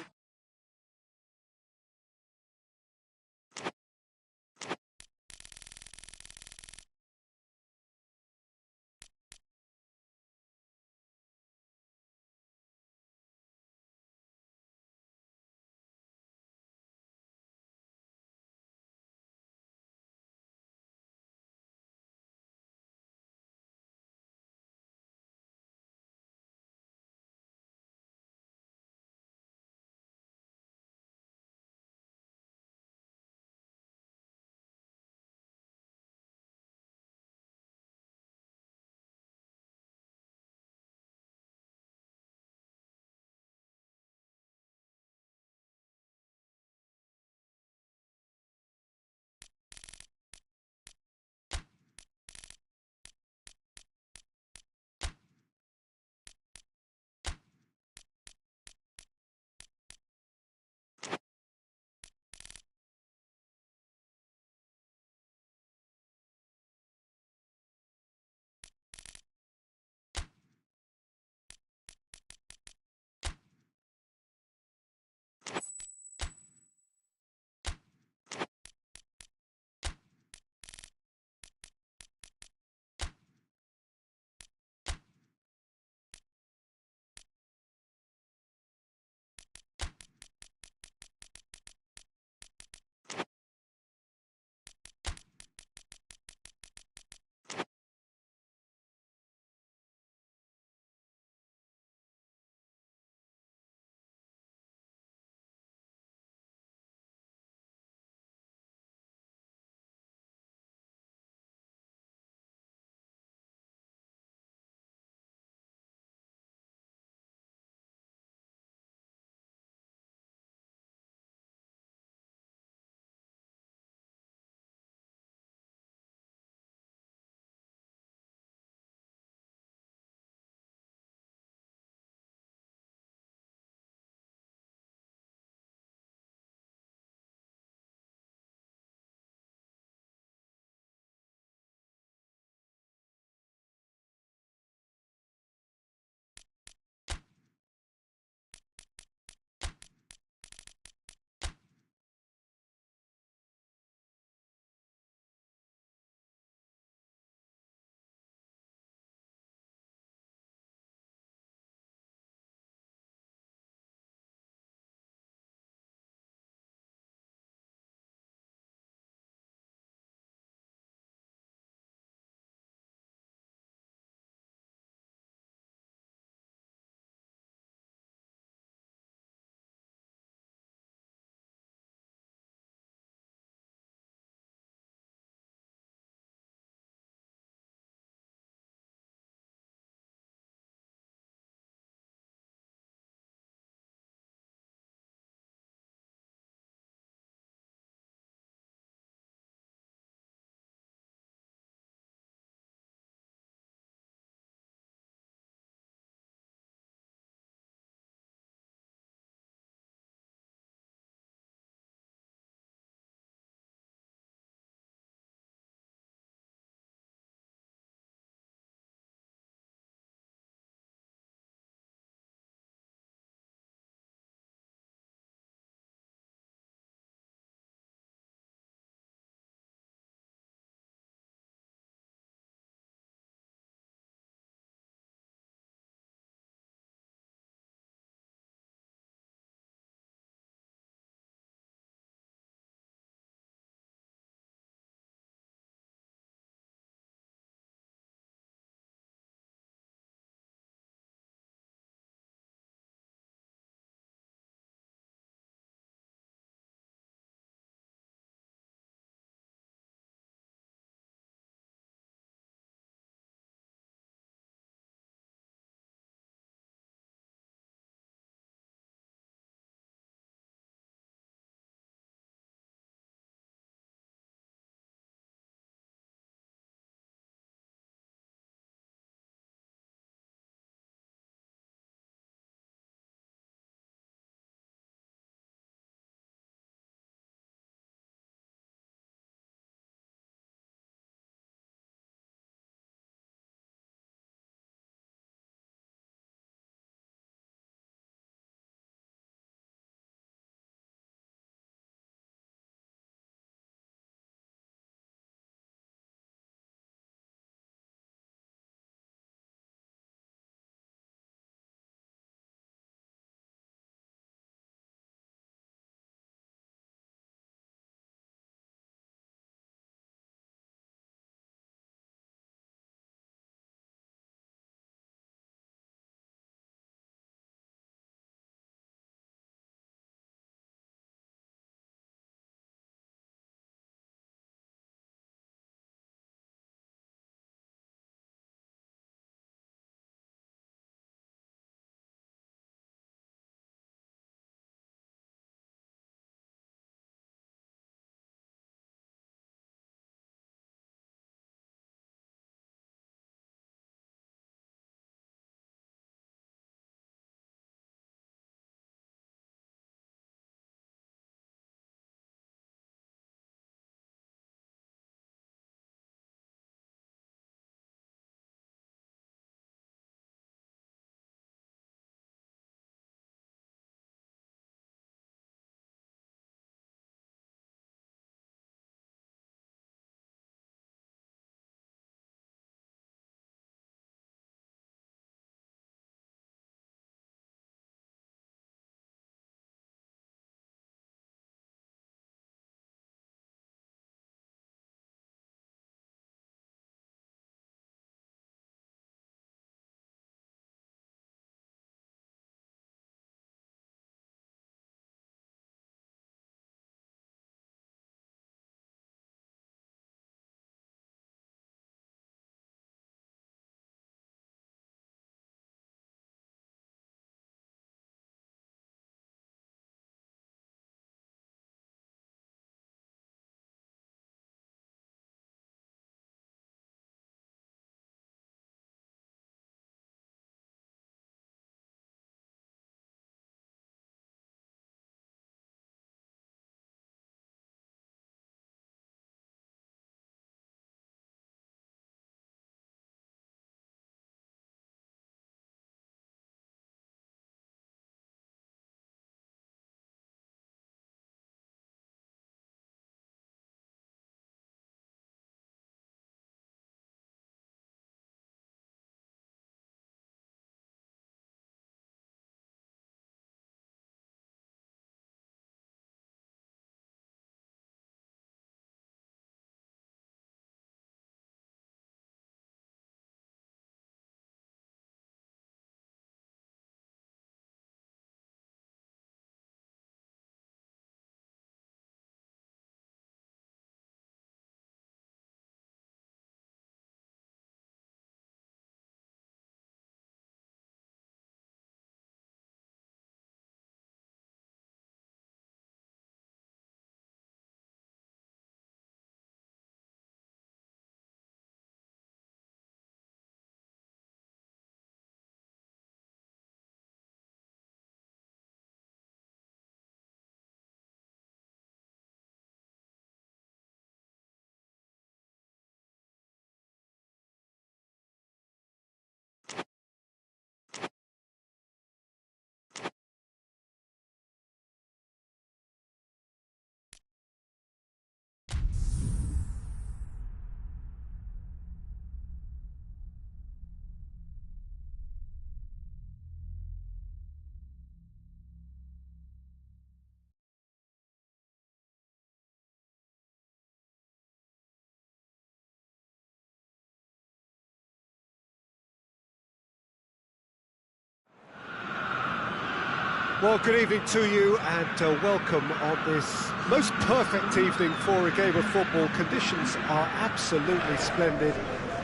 Well, good evening to you and welcome on this most perfect evening for a game of football. Conditions are absolutely splendid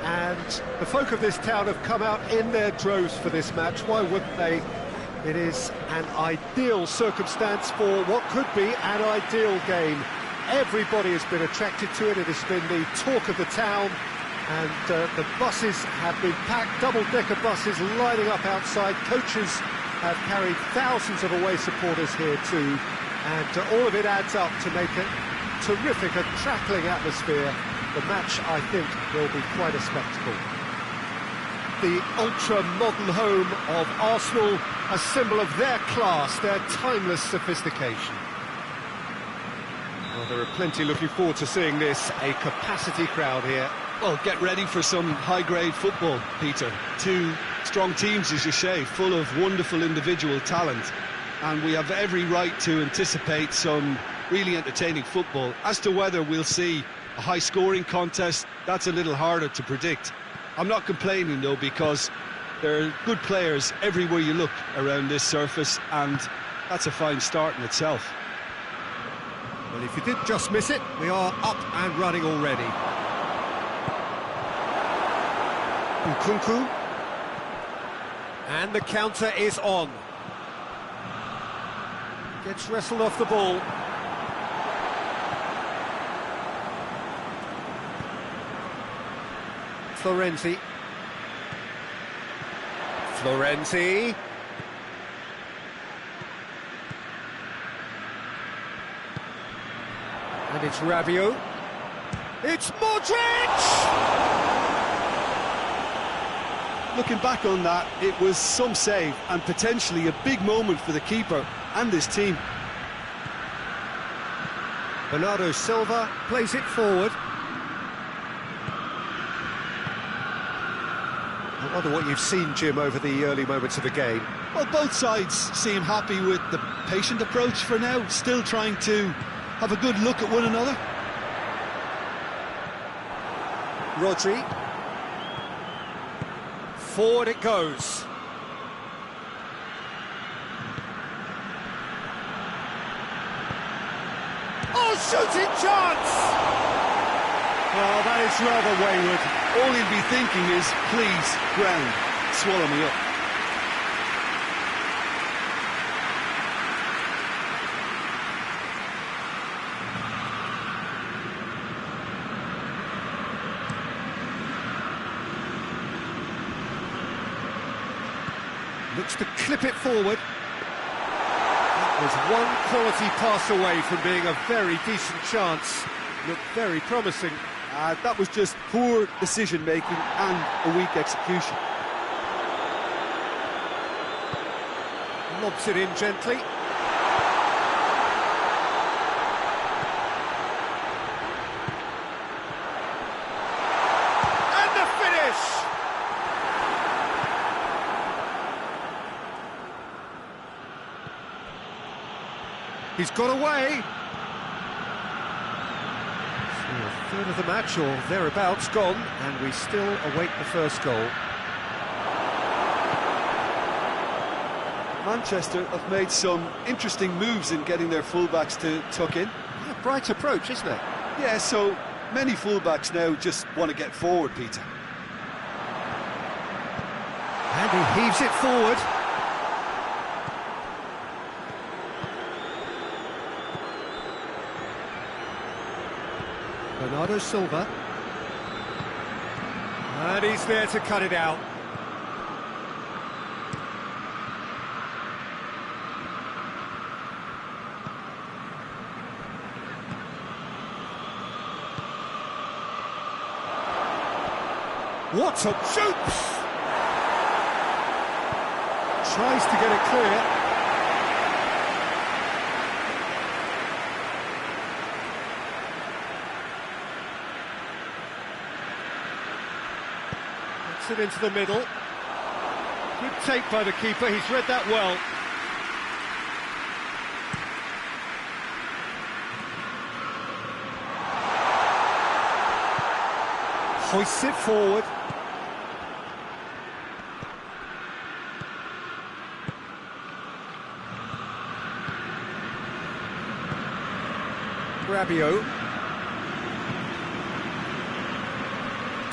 and the folk of this town have come out in their droves for this match. Why wouldn't they? It is an ideal circumstance for what could be an ideal game. Everybody has been attracted to it. It has been the talk of the town, and the buses have been packed, double-decker buses lining up outside. Coaches have carried thousands of away supporters here too, and all of it adds up to make a terrific, a crackling atmosphere. The match, I think, will be quite a spectacle. The ultra-modern home of Arsenal, a symbol of their class, their timeless sophistication. Well, there are plenty looking forward to seeing this, a capacity crowd here. Well, get ready for some high-grade football, Peter. Two strong teams, as you say, full of wonderful individual talent. And we have every right to anticipate some really entertaining football. As to whether we'll see a high-scoring contest, that's a little harder to predict. I'm not complaining, though, because there are good players everywhere you look around this surface, and that's a fine start in itself. Well, if you did just miss it, we are up and running already. Nkunku. And the counter is on. Gets wrestled off the ball. Florenzi. And it's Rabiot. It's Modric! Looking back on that, it was some save and potentially a big moment for the keeper and his team. Bernardo Silva plays it forward. I wonder what you've seen, Jim, over the early moments of the game. Well, both sides seem happy with the patient approach for now, still trying to have a good look at one another. Rodri. Forward it goes. Oh, shooting chance! Well, that is rather wayward. All he'll be thinking is, please, ground, swallow me up. Looks to clip it forward. That was one quality pass away from being a very decent chance. Looked very promising. That was just poor decision-making and a weak execution. Lobs it in gently. And the finish! He's got away. So a third of the match, or thereabouts, gone, and we still await the first goal. Manchester have made some interesting moves in getting their fullbacks to tuck in. Yeah, bright approach, isn't it? Yeah, so many fullbacks now just want to get forward, Peter. And he heaves it forward. Bernardo Silva. And he's there to cut it out. What a shoot! Tries to get it clear. It into the middle. Good take by the keeper, he's read that well. Hoists it forward. Rabiot.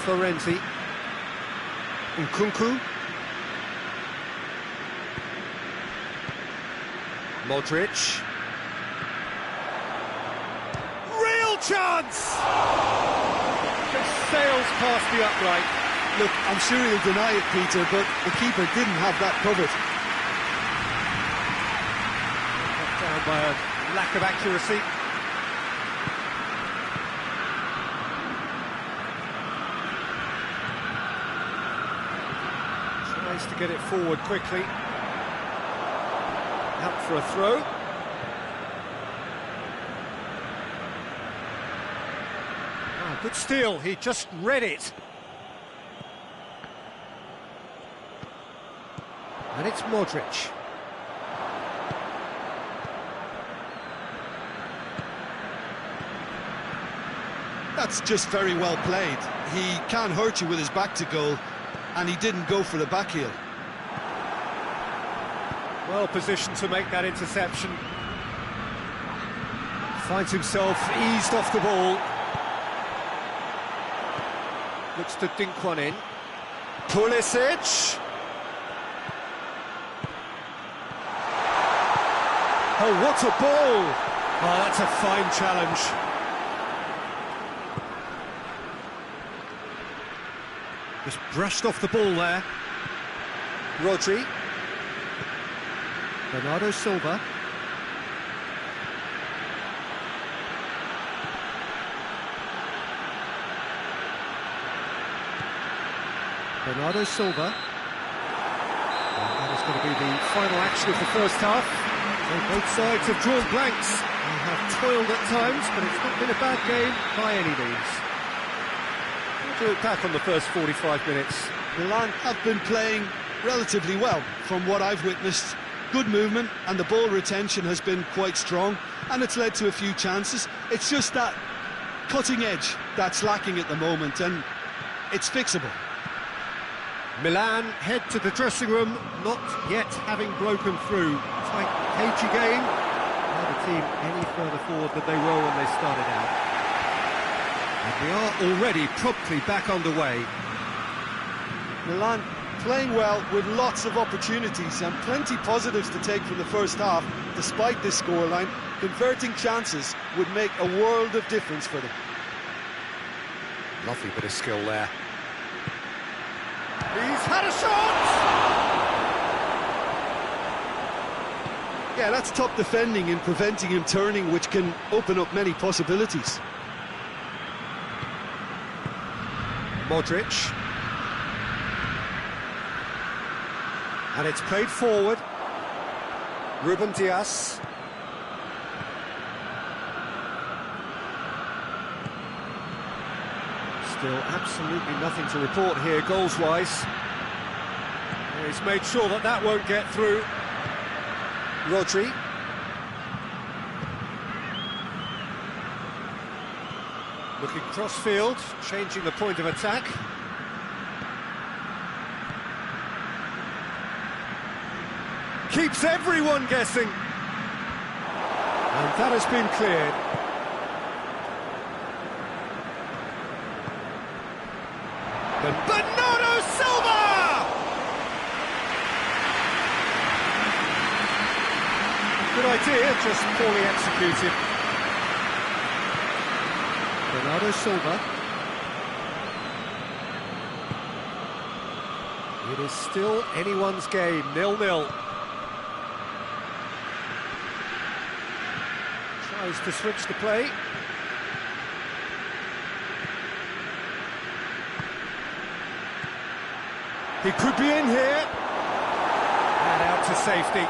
Florenzi. Nkunku. Modric. Real chance! Just sails past the upright. Look, I'm sure he'll deny it, Peter, but the keeper didn't have that covered. Knocked down by a lack of accuracy. Tries to get it forward quickly. Out for a throw. Ah, good steal, he just read it. And it's Modric. That's just very well played. He can't hurt you with his back to goal, and he didn't go for the back heel. Well positioned to make that interception. Finds himself eased off the ball. Looks to dink one in. Pulisic. Oh, what a ball! Oh, that's a fine challenge. Just brushed off the ball there. Rodri. Bernardo Silva. Bernardo Silva. And that is going to be the final action of the first half. So both sides have drawn blanks. They have toiled at times, but it's not been a bad game by any means. What do you look back on the first 45 minutes? Milan have been playing relatively well from what I've witnessed. Good movement, and the ball retention has been quite strong, and it's led to a few chances. It's just that cutting edge that's lacking at the moment, and it's fixable. Milan head to the dressing room, not yet having broken through. Tight, cagey game. Now the team any further forward than they were when they started out. And we are already promptly back underway. Milan playing well with lots of opportunities and plenty positives to take from the first half. Despite this scoreline, converting chances would make a world of difference for them. Lovely bit of skill there. He's had a shot! Yeah, that's top defending and preventing him turning, which can open up many possibilities. Modric. And it's played forward. Ruben Dias. Still absolutely nothing to report here goals-wise. He's made sure that that won't get through. Rodri. Looking cross-field, changing the point of attack. Keeps everyone guessing. And that has been cleared. Bernardo Silva! Good idea, just poorly executed. Bernardo Silva. It is still anyone's game, 0-0. Tries to switch the play. He could be in here. And out to safety.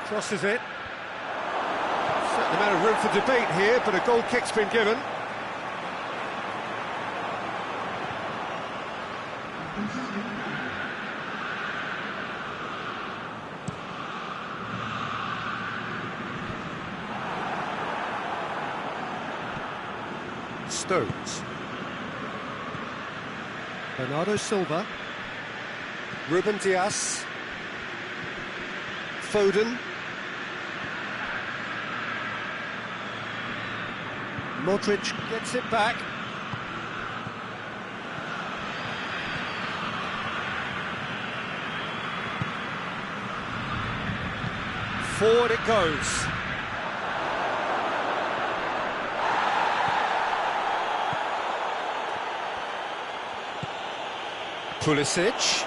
Crosses it. Certain amount of room for debate here, but a goal kick's been given. Stones. Bernardo Silva. Ruben Dias. Foden. Modric gets it back. Forward it goes. Pulisic.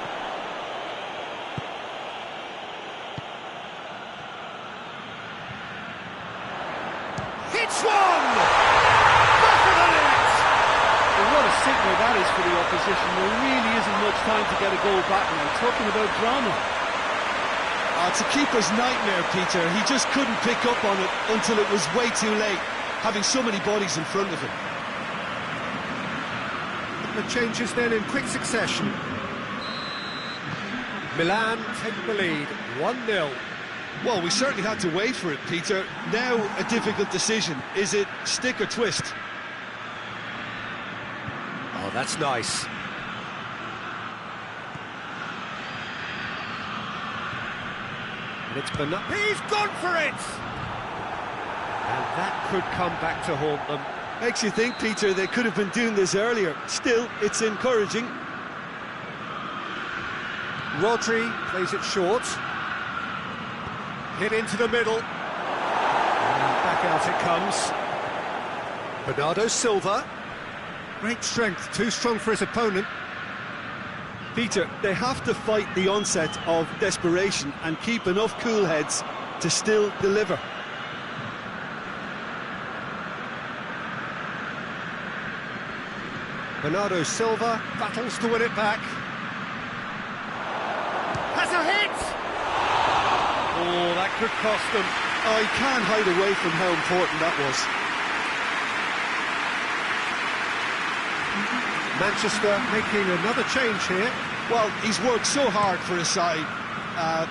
Hits one! Back of the net! Well, what a signal that is for the opposition. There really isn't much time to get a goal back now. Talking about drama. It's a keeper's nightmare, Peter. He just couldn't pick up on it until it was way too late, having so many bodies in front of him. The changes then in quick succession. Milan take the lead, 1-0. Well, we certainly had to wait for it, Peter. Now a difficult decision. Is it stick or twist? Oh, that's nice. And it's He's gone for it! And that could come back to haunt them. Makes you think, Peter, they could have been doing this earlier. Still, it's encouraging. Rodri plays it short. Hit into the middle. And back out it comes. Bernardo Silva. Great strength, too strong for his opponent. Peter, they have to fight the onset of desperation and keep enough cool heads to still deliver. Bernardo Silva battles to win it back. Has a hit! Oh, that could cost them. Oh, he can't hide away from how important that was. Manchester making another change here. Well, he's worked so hard for his side,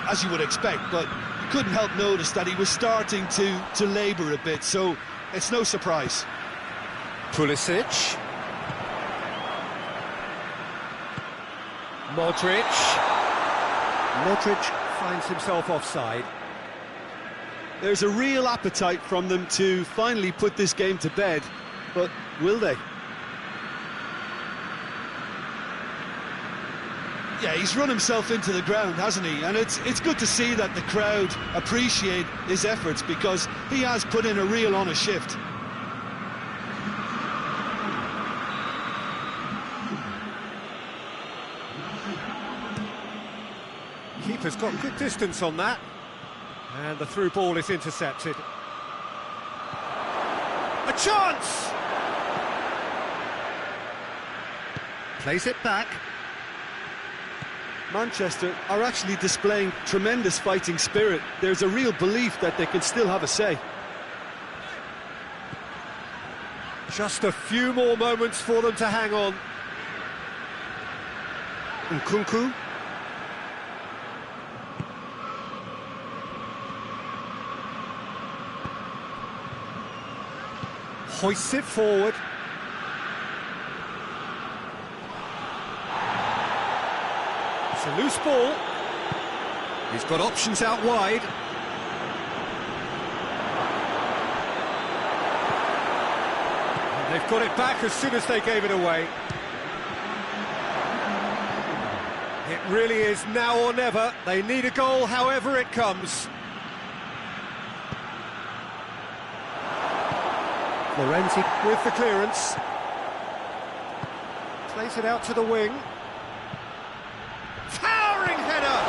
as you would expect, but you couldn't help notice that he was starting to labour a bit, so it's no surprise. Pulisic. Modric. Modric finds himself offside. There's a real appetite from them to finally put this game to bed, but will they? Yeah, he's run himself into the ground, hasn't he? And it's good to see that the crowd appreciate his efforts, because he has put in a real honest shift. Keeper's got good distance on that. And the through ball is intercepted. A chance! Plays it back. Manchester are actually displaying tremendous fighting spirit. There's a real belief that they can still have a say. Just a few more moments for them to hang on. Nkunku. Hoists it forward. It's a loose ball. He's got options out wide. And they've got it back as soon as they gave it away. It really is now or never. They need a goal however it comes. Florenzi with the clearance. Plays it out to the wing. Towering header!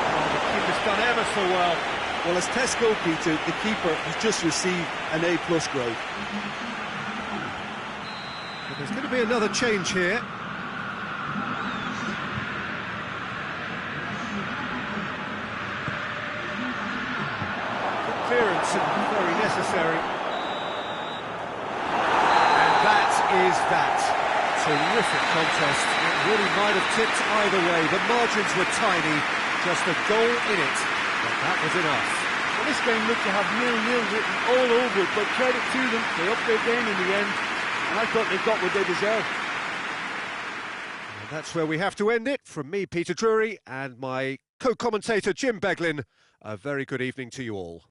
Oh, the keeper's done ever so well. Well, as Tesco, Peter, the keeper has just received an A+ grade. But there's going to be another change here. Good clearance and very necessary. Is that terrific contest. It really might have tipped either way. The margins were tiny, just a goal in it, but that was enough. Well, this game looked to have 0-0 written all over it, but credit to them, they upped their game in the end, and I thought they got what they deserved. And that's where we have to end it. From me, Peter Drury, and my co-commentator Jim Beglin. A very good evening to you all.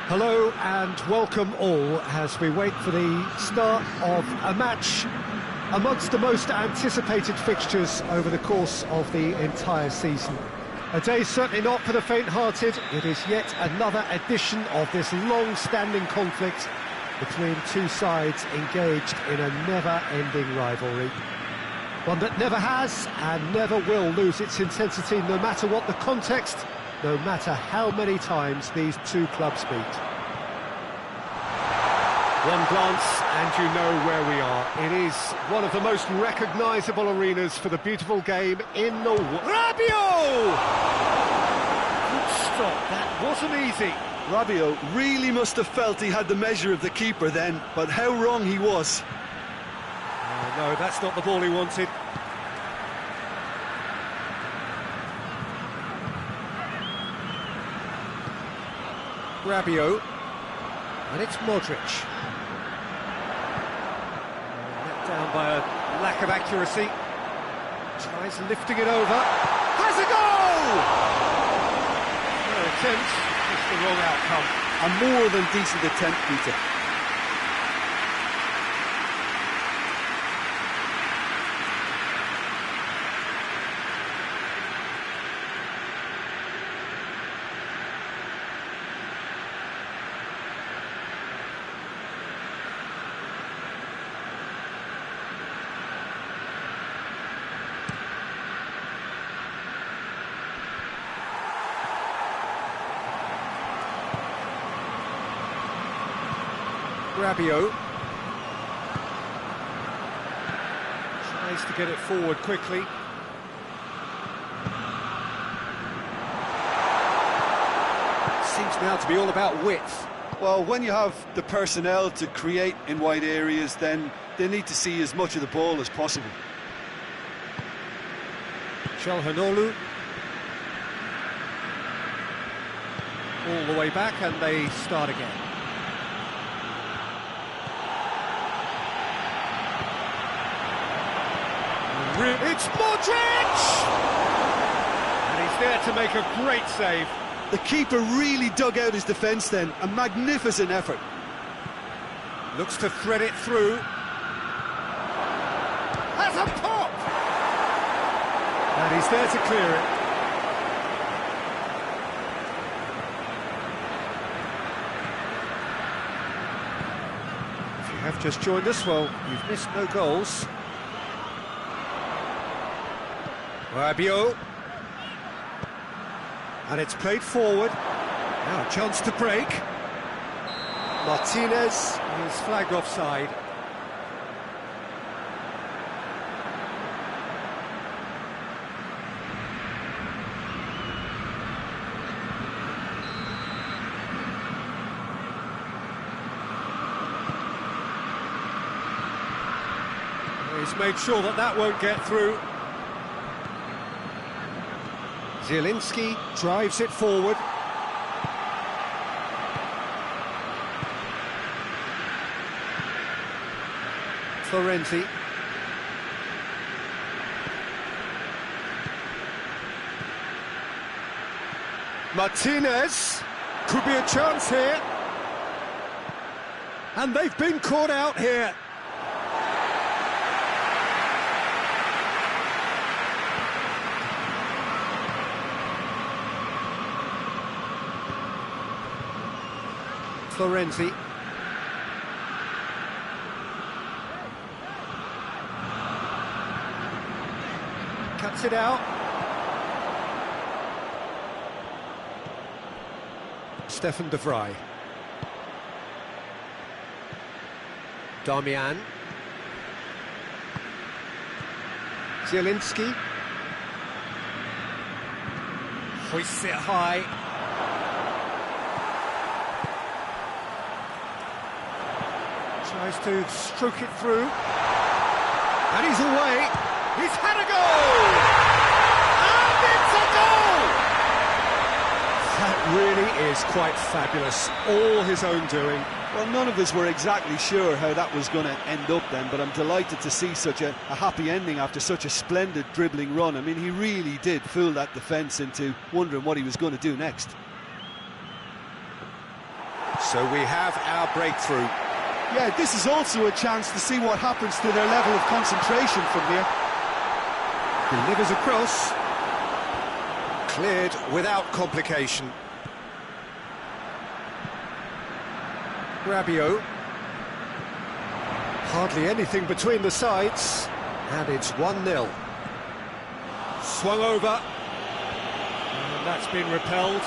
Hello and welcome all as we wait for the start of a match amongst the most anticipated fixtures over the course of the entire season. A day certainly not for the faint-hearted. It is yet another edition of this long-standing conflict between two sides engaged in a never-ending rivalry. One that never has and never will lose its intensity, no matter what the context, no matter how many times these two clubs meet. One glance and you know where we are. It is one of the most recognisable arenas for the beautiful game in the world. Rabiot! Good stop, that wasn't easy. Rabiot really must have felt he had the measure of the keeper then, but how wrong he was. Oh, no, that's not the ball he wanted. Rabiot, and it's Modric. Let down by a lack of accuracy. Tries lifting it over. Has a goal! No attempt, just the wrong outcome. A more than decent attempt, Peter. Rabiot tries to get it forward quickly. Seems now to be all about width. Well, when you have the personnel to create in wide areas, then they need to see as much of the ball as possible. Çalhanoğlu all the way back and they start again. It's Modric! And he's there to make a great save. The keeper really dug out his defence then, a magnificent effort. Looks to thread it through. Has a pop! And he's there to clear it. If you have just joined us, well, you've missed no goals. Rabiot, and it's played forward. Now a chance to break. Martinez is flagged offside. He's made sure that that won't get through. Zielinski drives it forward. Florenzi. Martinez. Could be a chance here. And they've been caught out here. Florenzi. Cuts it out. Stefan de Vrij. Darmian. Zielinski. Hoists it high. Tries to stroke it through. And he's away. He's had a goal! And it's a goal! That really is quite fabulous. All his own doing. Well, none of us were exactly sure how that was going to end up then, but I'm delighted to see such a happy ending after such a splendid dribbling run. I mean, he really did fool that defence into wondering what he was going to do next. So we have our breakthrough. Yeah, this is also a chance to see what happens to their level of concentration from here. Delivers across. Cleared without complication. Rabiot. Hardly anything between the sides. And it's 1-0. Swung over. And that's been repelled.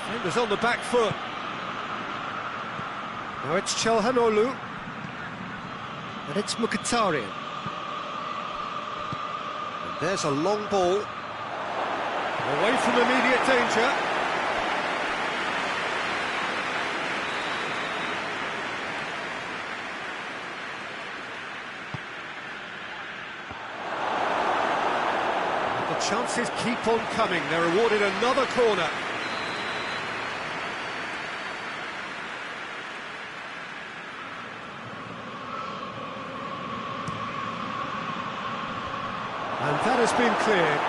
Defenders on the back foot. Now it's Çalhanoğlu. And it's Mkhitaryan. And there's a long ball. Away from immediate danger. The chances keep on coming. They're awarded another corner. And that has been cleared.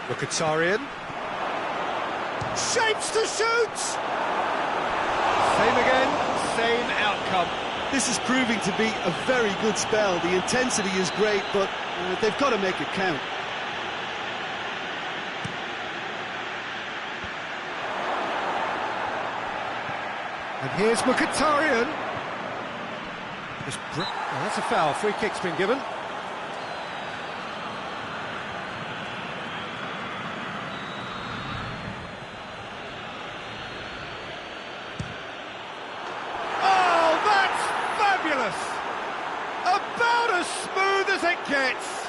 Mkhitaryan. Shapes to shoot! Same again, same outcome. This is proving to be a very good spell. The intensity is great, but they've got to make it count. And here's Mkhitaryan. Oh, that's a foul. Free kick's been given. Oh, that's fabulous! About as smooth as it gets.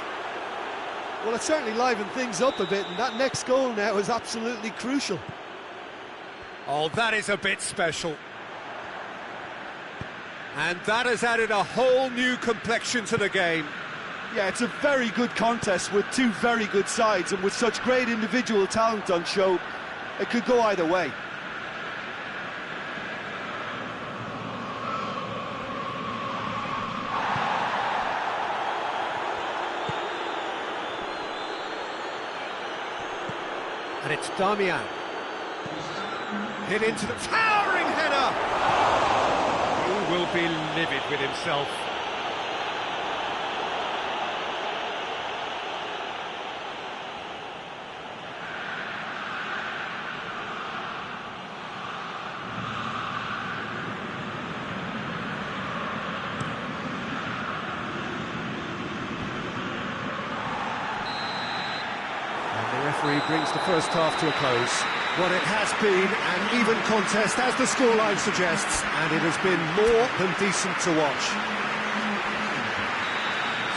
Well, it certainly livened things up a bit, and that next goal now is absolutely crucial. Oh, that is a bit special. And that has added a whole new complexion to the game. Yeah, it's a very good contest with two very good sides, and with such great individual talent on show, it could go either way. And it's Damian. Hit into the towering header! He will be livid with himself. And the referee brings the first half to a close. Well, it has been an even contest, as the scoreline suggests, and it has been more than decent to watch.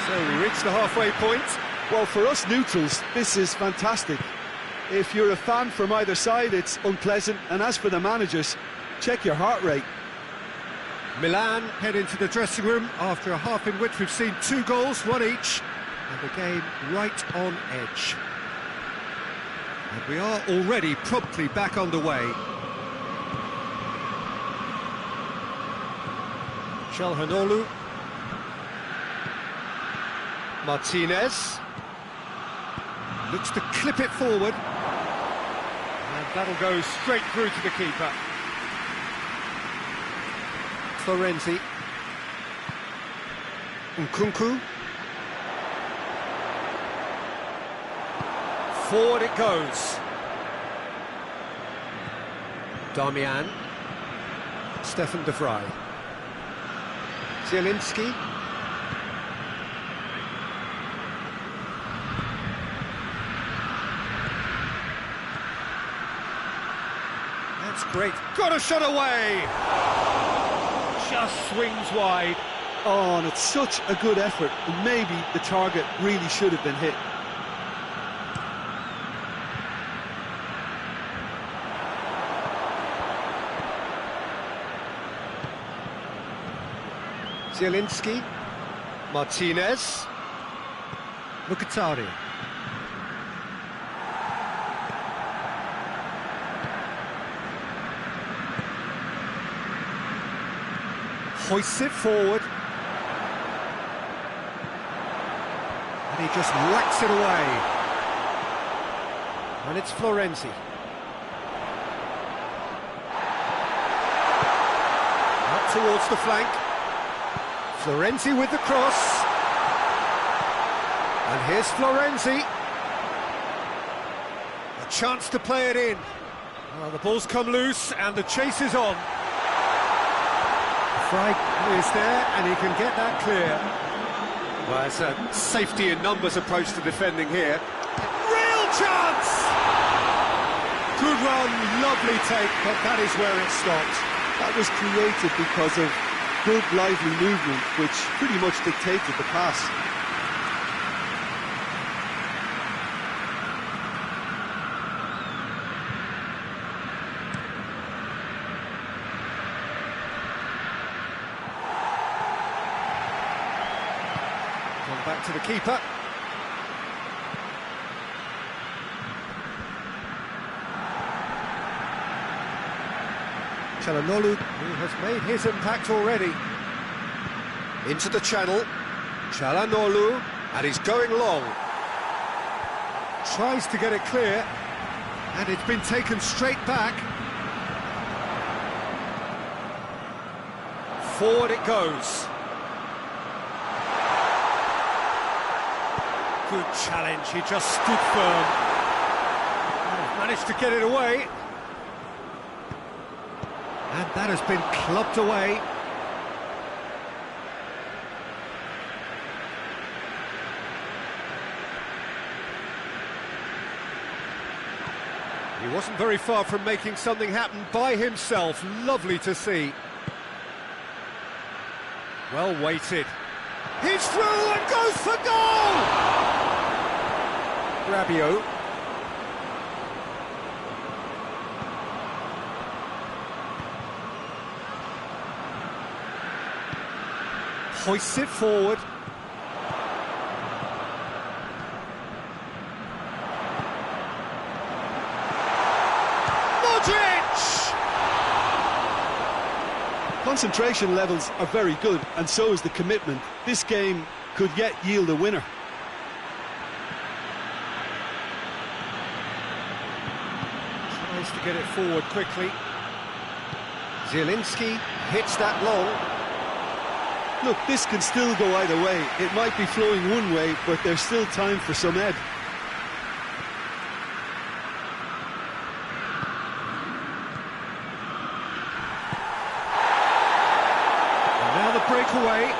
So we reach the halfway point. Well, for us neutrals, this is fantastic. If you're a fan from either side, it's unpleasant, and as for the managers, check your heart rate. Milan head into the dressing room after a half in which we've seen 2 goals, 1 each, and the game right on edge. And we are already promptly back underway. Çalhanoğlu. Martinez. Looks to clip it forward. And that'll go straight through to the keeper. Florenzi. Nkunku. Forward it goes. Damian. Stefan de Vrij. Zielinski. That's great. Got a shot away! Just swings wide. Oh, and it's such a good effort. Maybe the target really should have been hit. Zielinski, Martinez, Mkhitaryan. Hoists it forward. And he just whacks it away. And it's Florenzi. towards the flank. Florenzi with the cross. And here's Florenzi. A chance to play it in. Well, the ball's come loose and the chase is on. Fry is there and he can get that clear. Well, it's a safety in numbers approach to defending here. Real chance! Good run, lovely take, but that is where it stopped. That was created because of good, lively movement, which pretty much dictated the pass. Back to the keeper. Çalhanoğlu, who has made his impact already. Into the channel. Çalhanoğlu, and he's going long. Tries to get it clear, and it's been taken straight back. Forward it goes. Good challenge, he just stood firm. Managed to get it away. And that has been clubbed away. He wasn't very far from making something happen by himself. Lovely to see. Well weighted. He's through and goes for goal! Rabiot. Hoists it forward. Modric! Concentration levels are very good, and so is the commitment. This game could yet yield a winner. Tries to get it forward quickly. Zielinski hits that long. Look, this can still go either way. It might be flowing one way, but there's still time for some ebb. And now the breakaway.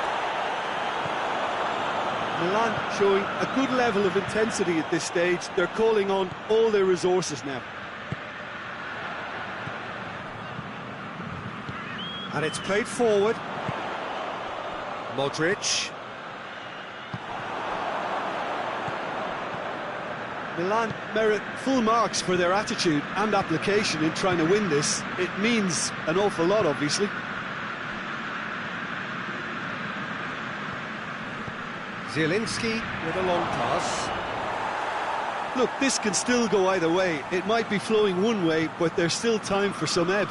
Milan showing a good level of intensity at this stage. They're calling on all their resources now. And it's played forward. Modric. Milan merit full marks for their attitude and application in trying to win this. It means an awful lot, obviously. Zielinski with a long pass. Look, this can still go either way. It might be flowing one way, but there's still time for some ebb.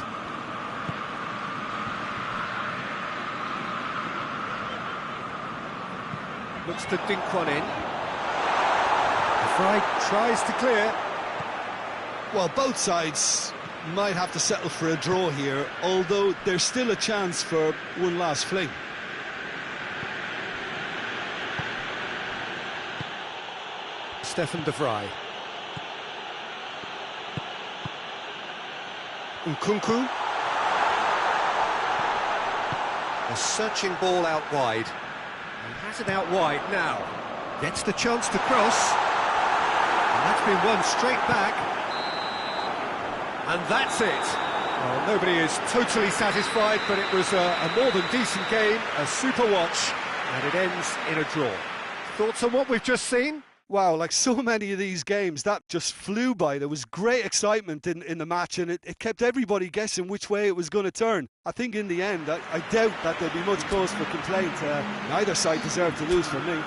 Looks to dink one in. Fry tries to clear. Well, both sides might have to settle for a draw here, although there's still a chance for one last fling. Stefan de Vrij. Nkunku. A searching ball out wide. He has it out wide now. Gets the chance to cross. And that's been won straight back. And that's it. Well, nobody is totally satisfied, but it was a more than decent game, a super watch, and it ends in a draw. Thoughts on what we've just seen? Wow, like so many of these games, that just flew by. There was great excitement in the match, and it kept everybody guessing which way it was going to turn. I think in the end, I doubt that there'll be much cause for complaint. Neither side deserved to lose for me.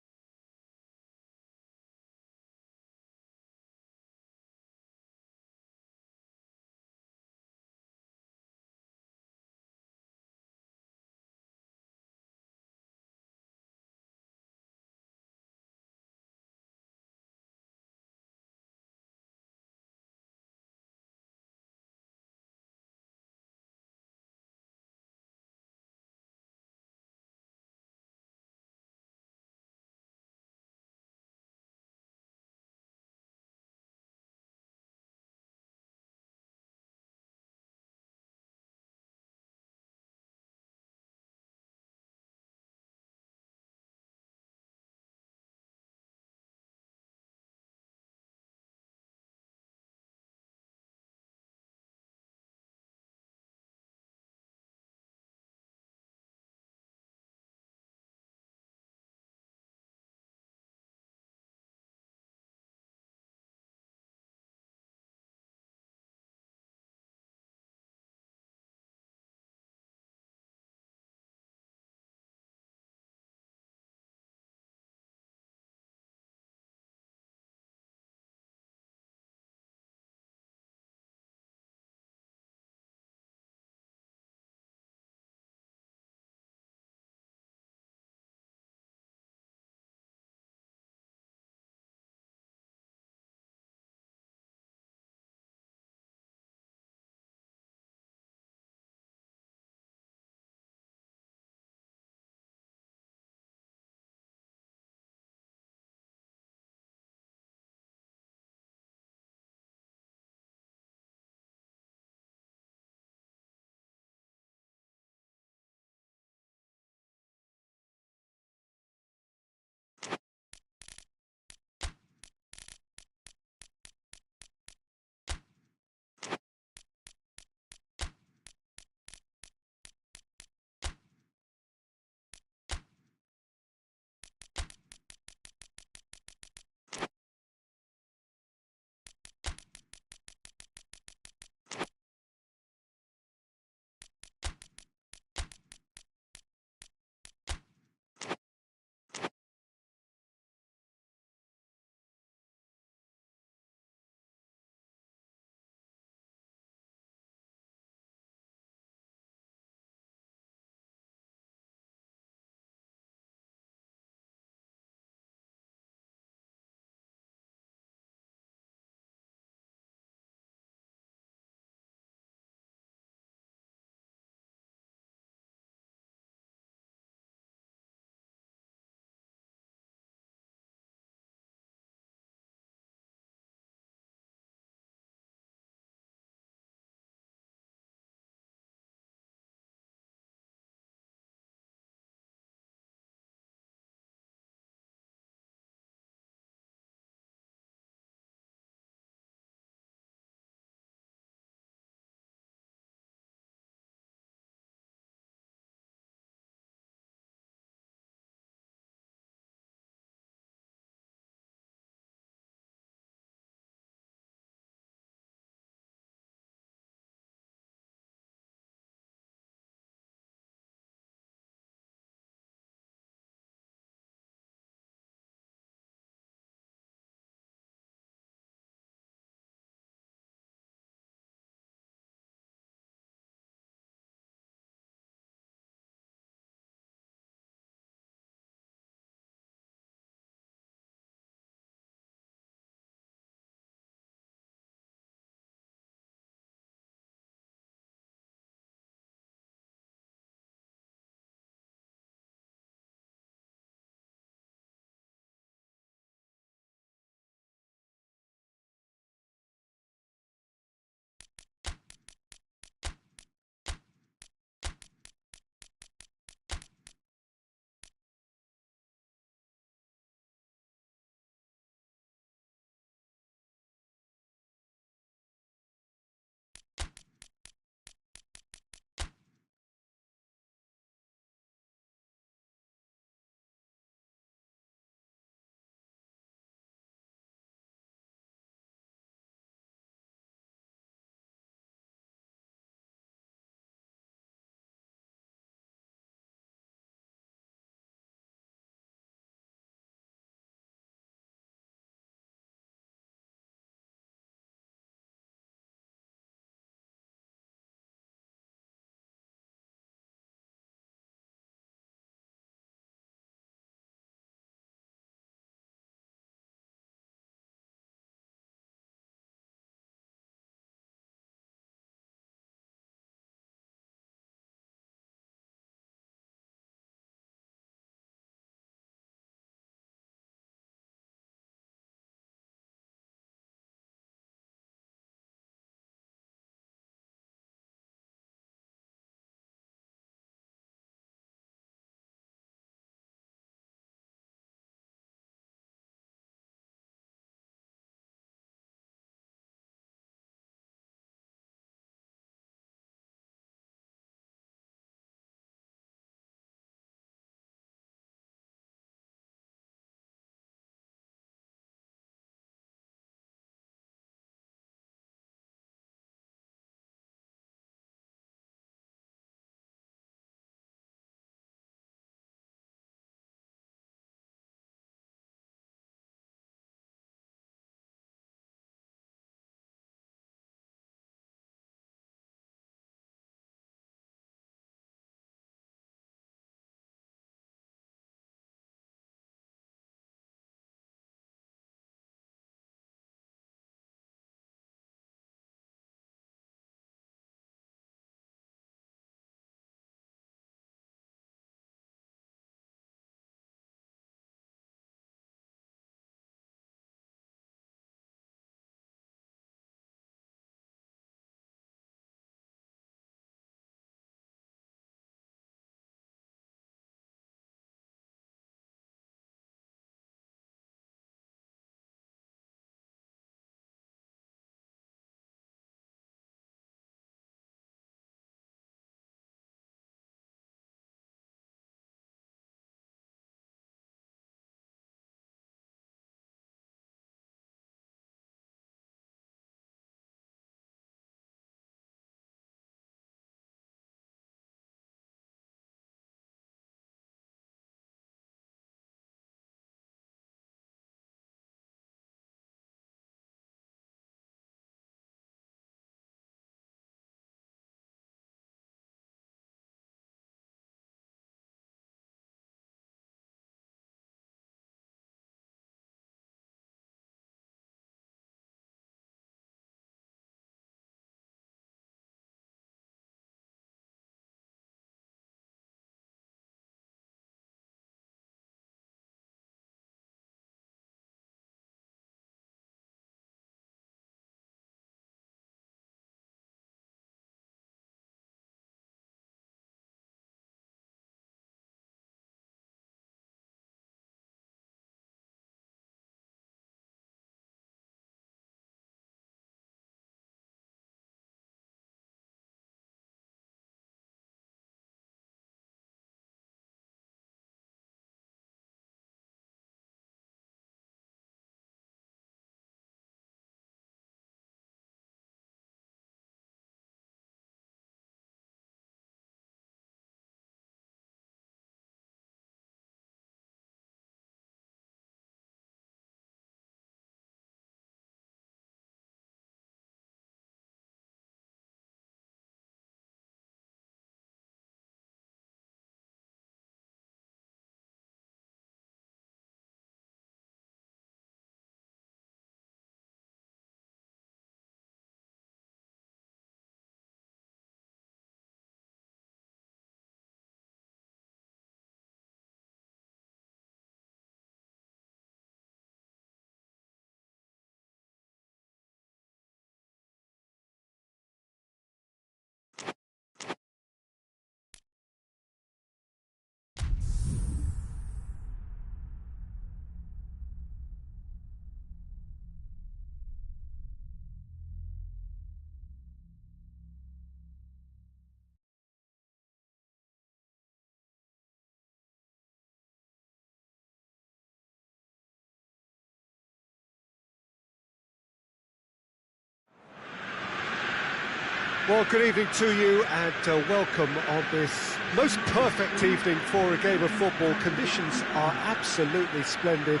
Well, good evening to you and welcome on this most perfect evening for a game of football. Conditions are absolutely splendid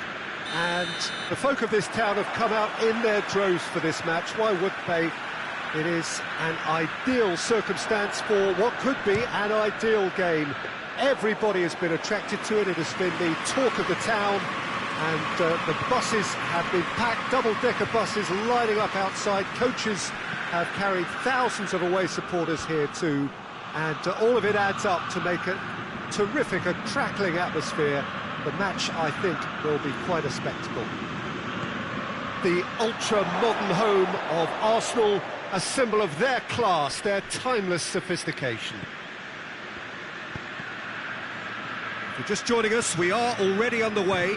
and the folk of this town have come out in their droves for this match. Why wouldn't they? It is an ideal circumstance for what could be an ideal game. Everybody has been attracted to it. It has been the talk of the town and the buses have been packed, double-decker buses lining up outside. Coaches have carried thousands of away supporters here too, and all of it adds up to make a terrific, a crackling atmosphere. The match, I think, will be quite a spectacle. The ultra-modern home of Arsenal, a symbol of their class, their timeless sophistication. If you're just joining us, we are already underway.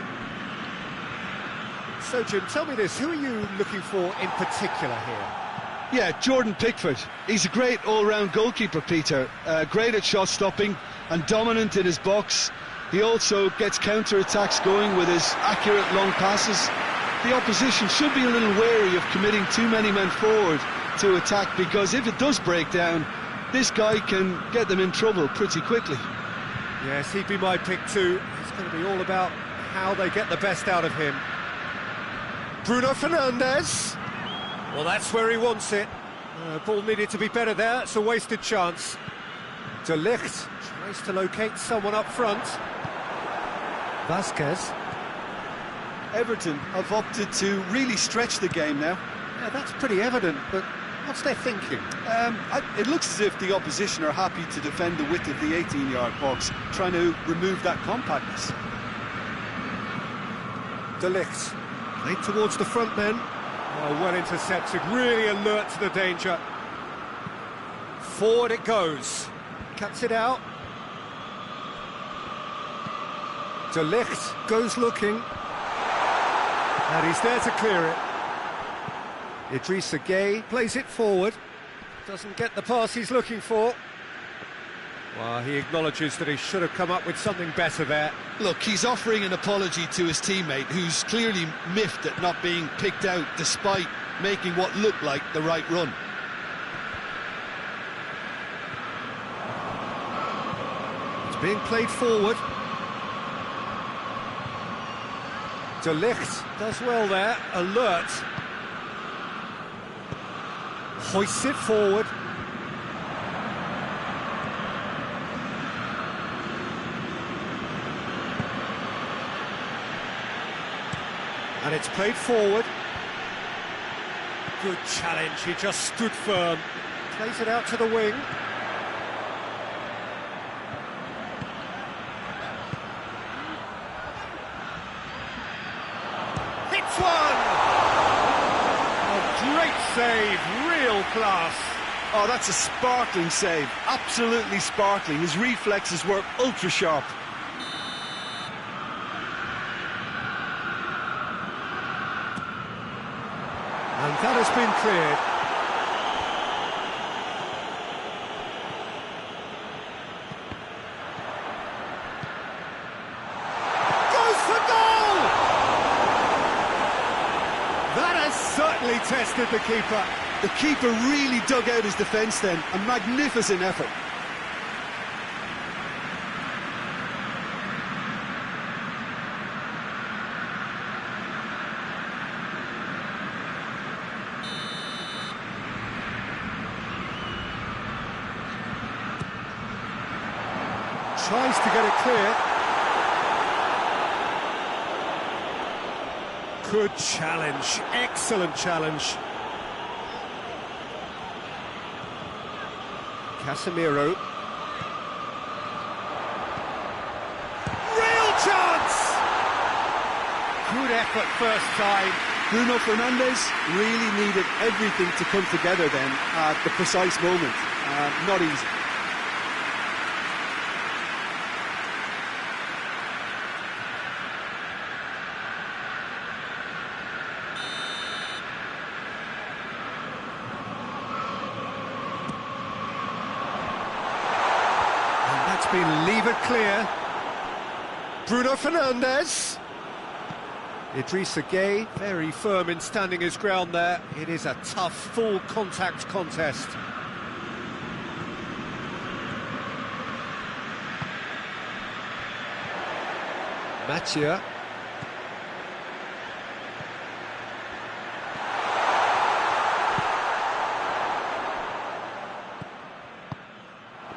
So, Jim, tell me this, who are you looking for in particular here? Yeah, Jordan Pickford. He's a great all-round goalkeeper, Peter. Great at shot-stopping and dominant in his box. He also gets counter-attacks going with his accurate long passes. The opposition should be a little wary of committing too many men forward to attack, because if it does break down, this guy can get them in trouble pretty quickly. Yes, he'd be my pick too. It's going to be all about how they get the best out of him. Bruno Fernandes. Well, that's where he wants it. Ball needed to be better there. It's a wasted chance. De Ligt tries to locate someone up front. Vasquez. Everton have opted to really stretch the game now. Yeah, that's pretty evident, but what's their thinking? It looks as if the opposition are happy to defend the width of the 18-yard box, trying to remove that compactness. De Ligt. Played towards the front men. Oh, well intercepted, really alert to the danger. Forward it goes. Cuts it out. De Ligt goes looking. And he's there to clear it. Idrissa Gueye plays it forward. Doesn't get the pass he's looking for. Well, he acknowledges that he should have come up with something better there. Look, he's offering an apology to his teammate, who's clearly miffed at not being picked out despite making what looked like the right run. It's being played forward. De Ligt does well there, alert. Hoists it forward. And it's played forward. Good challenge, he just stood firm. Plays it out to the wing. Hits one! A great save, real class. Oh, that's a sparkling save, absolutely sparkling. His reflexes were ultra sharp. And that has been cleared. Goes for goal! That has certainly tested the keeper. The keeper really dug out his defence then, a magnificent effort. Tries to get it clear. Good challenge, excellent challenge. Casemiro. Real chance! Good effort first time. Bruno Fernandes really needed everything to come together then at the precise moment. Not easy. Been levered clear. Bruno Fernandes. Idrissa Gueye, very firm in standing his ground there. It is a tough, full contact contest. Mathieu.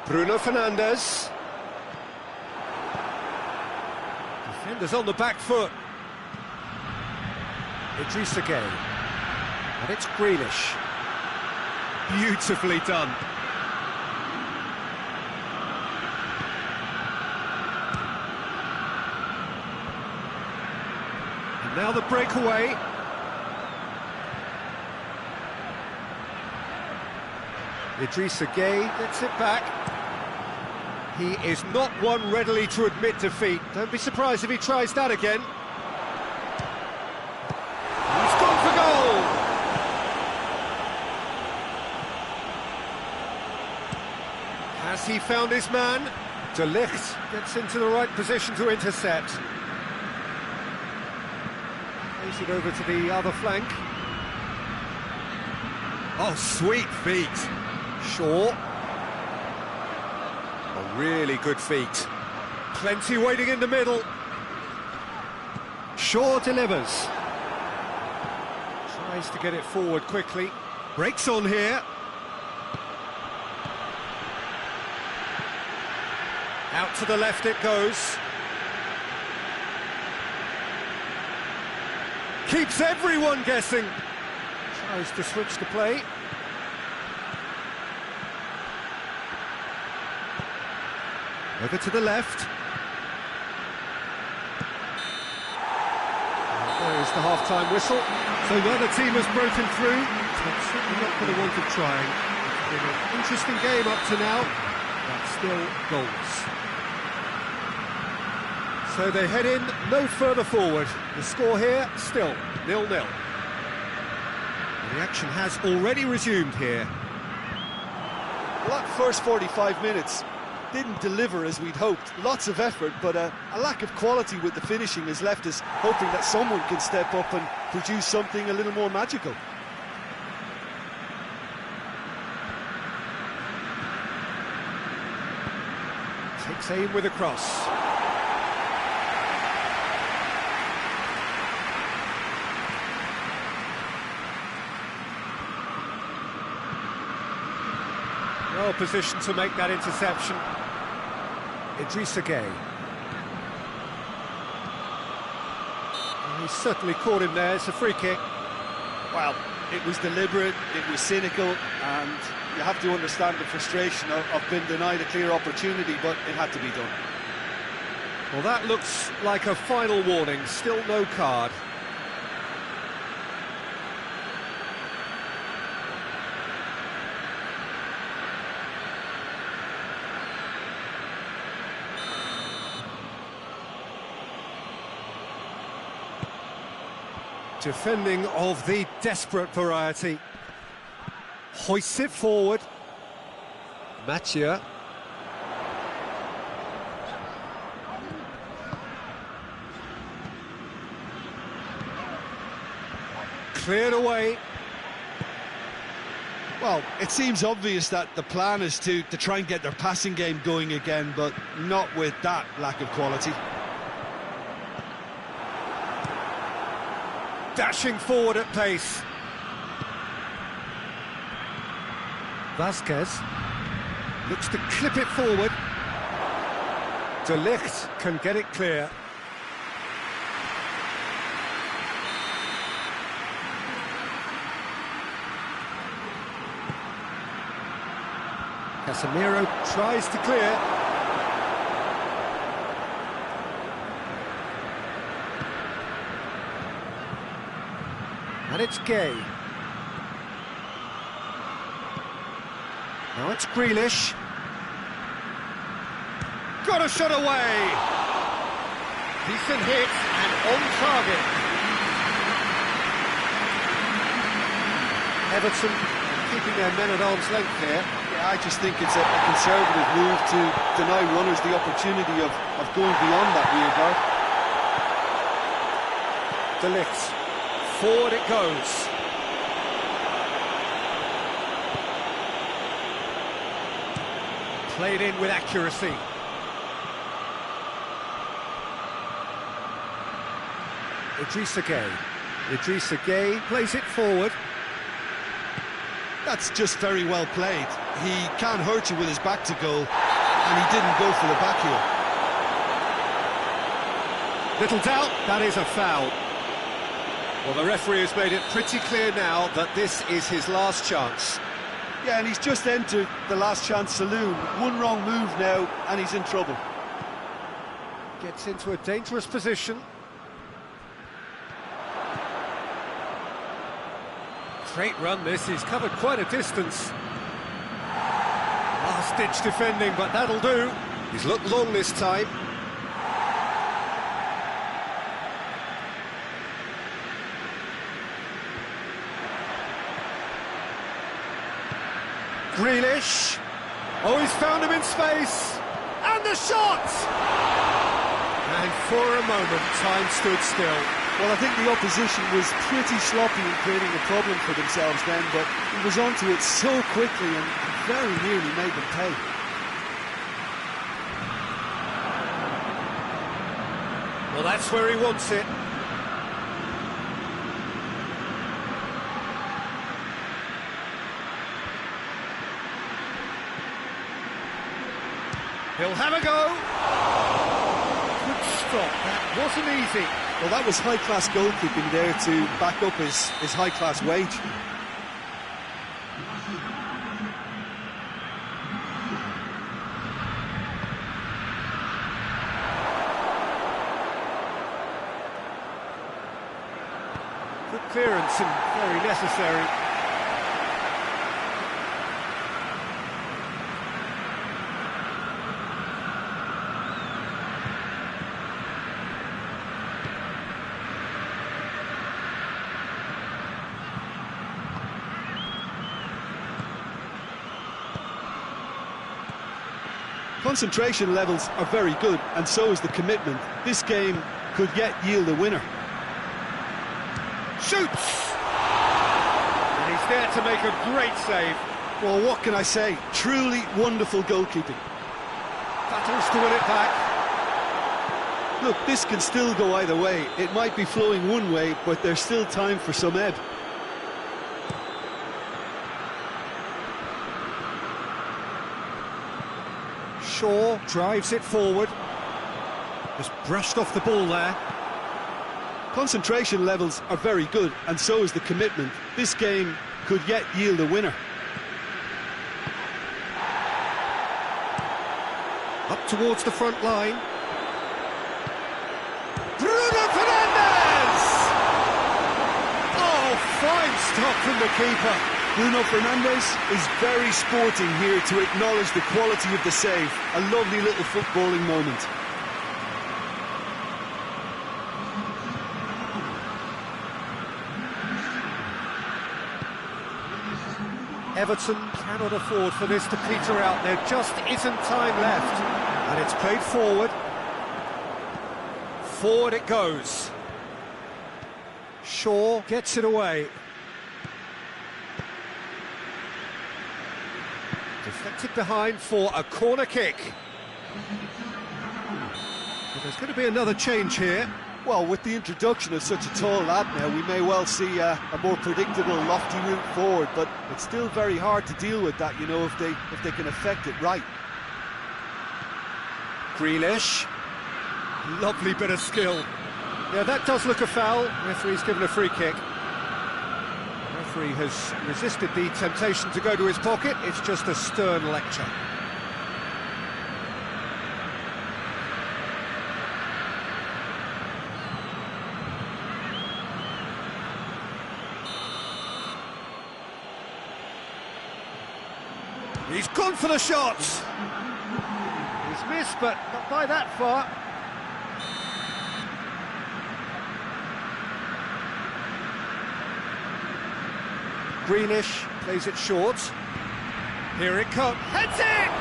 Bruno Fernandes. Defenders on the back foot. Idrissa Gueye. And it's Grealish. Beautifully done. And now the breakaway. Idrissa Gueye gets it back. He is not one readily to admit defeat. Don't be surprised if he tries that again. He's gone for goal! Has he found his man? De Ligt gets into the right position to intercept. Plays it over to the other flank. Oh, sweet feet. Shaw. A really good feet. Plenty waiting in the middle. Shaw delivers. Tries to get it forward quickly. Breaks on here. Out to the left it goes. Keeps everyone guessing. Tries to switch the play. Over to the left. There is the half-time whistle. So neither team has broken through. But certainly not for the want of trying. It's been an interesting game up to now, but still goals. So they head in no further forward. The score here, still 0-0. The action has already resumed here. Well, that first 45 minutes didn't deliver as we'd hoped. Lots of effort, but a lack of quality with the finishing has left us hoping that someone can step up and produce something a little more magical. Takes aim with a cross. Well positioned to make that interception. Idrissa Gueye. He's certainly caught him there, it's a free kick. Well, it was deliberate, it was cynical, and you have to understand the frustration of being denied a clear opportunity, but it had to be done. Well, that looks like a final warning, still no card. Defending of the desperate variety. Hoists it forward. Mathieu. Cleared away. Well, it seems obvious that the plan is to try and get their passing game going again, but not with that lack of quality. Dashing forward at pace. Vasquez looks to clip it forward. De Ligt can get it clear. Casemiro tries to clear. And it's Gueye. Now it's Grealish. Got a shot away! Decent hit and on target. Everton keeping their men at arm's length here. Yeah, I just think it's a conservative move to deny runners the opportunity of going beyond that rear guard. De Ligt. Forward it goes. Played in with accuracy. Idrissa Gueye. Idrissa Gueye plays it forward. That's just very well played. He can't hurt you with his back to goal, and he didn't go for the back heel. Little doubt, that is a foul. Well, the referee has made it pretty clear now that this is his last chance. Yeah, and he's just entered the last chance saloon. One wrong move now, and he's in trouble. Gets into a dangerous position. Great run this, he's covered quite a distance. Last-ditch defending, but that'll do. He's looked long this time. Grealish. Oh, he's found him in space. And the shot! And for a moment, time stood still. Well, I think the opposition was pretty sloppy in creating a problem for themselves then, but he was onto it so quickly and very nearly made them pay. Well, that's where he wants it. He'll have a go. Good stop, that wasn't easy. Well, that was high-class goalkeeping there to back up his high-class wage. Good clearance and very necessary. Concentration levels are very good, and so is the commitment. This game could yet yield a winner. Shoots! And he's there to make a great save. Well, what can I say? Truly wonderful goalkeeping. Battles to win it back. Look, this can still go either way. It might be flowing one way, but there's still time for some ebb. Shaw drives it forward. Just brushed off the ball there. Concentration levels are very good, and so is the commitment. This game could yet yield a winner. Up towards the front line. Bruno Fernandes! Oh, fine stop from the keeper. Bruno Fernandes is very sporting here to acknowledge the quality of the save. A lovely little footballing moment. Everton cannot afford for this to peter out. There just isn't time left. And it's played forward. Forward it goes. Shaw gets it away. Deflected behind for a corner kick. Well, there's going to be another change here. Well, with the introduction of such a tall lad now, we may well see a more predictable, lofty route forward, but it's still very hard to deal with that, you know, if they can effect it right. Grealish. Lovely bit of skill. Yeah, that does look a foul. Referee's given a free kick. Referee has resisted the temptation to go to his pocket. It's just a stern lecture. He's gone for the shot. He's missed, but not by that far. Grealish plays it short. Here it comes. Heads it!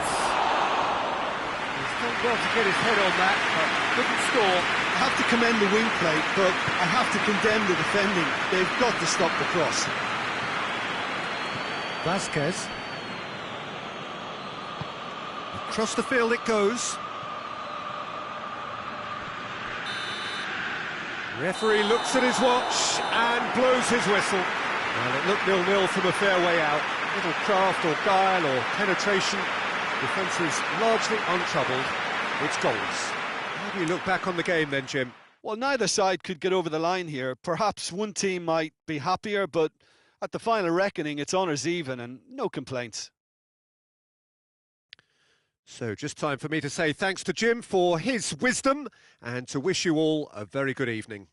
He's done well to get his head on that, but couldn't score. I have to commend the wing play, but I have to condemn the defending. They've got to stop the cross. Vasquez. Across the field it goes. Referee looks at his watch and blows his whistle. Well, it looked 0-0 from a fair way out. Little craft or guile or penetration. Defence is largely untroubled. It's goals. How do you look back on the game then, Jim? Well, neither side could get over the line here. Perhaps one team might be happier, but at the final reckoning, it's honours even and no complaints. So just time for me to say thanks to Jim for his wisdom and to wish you all a very good evening.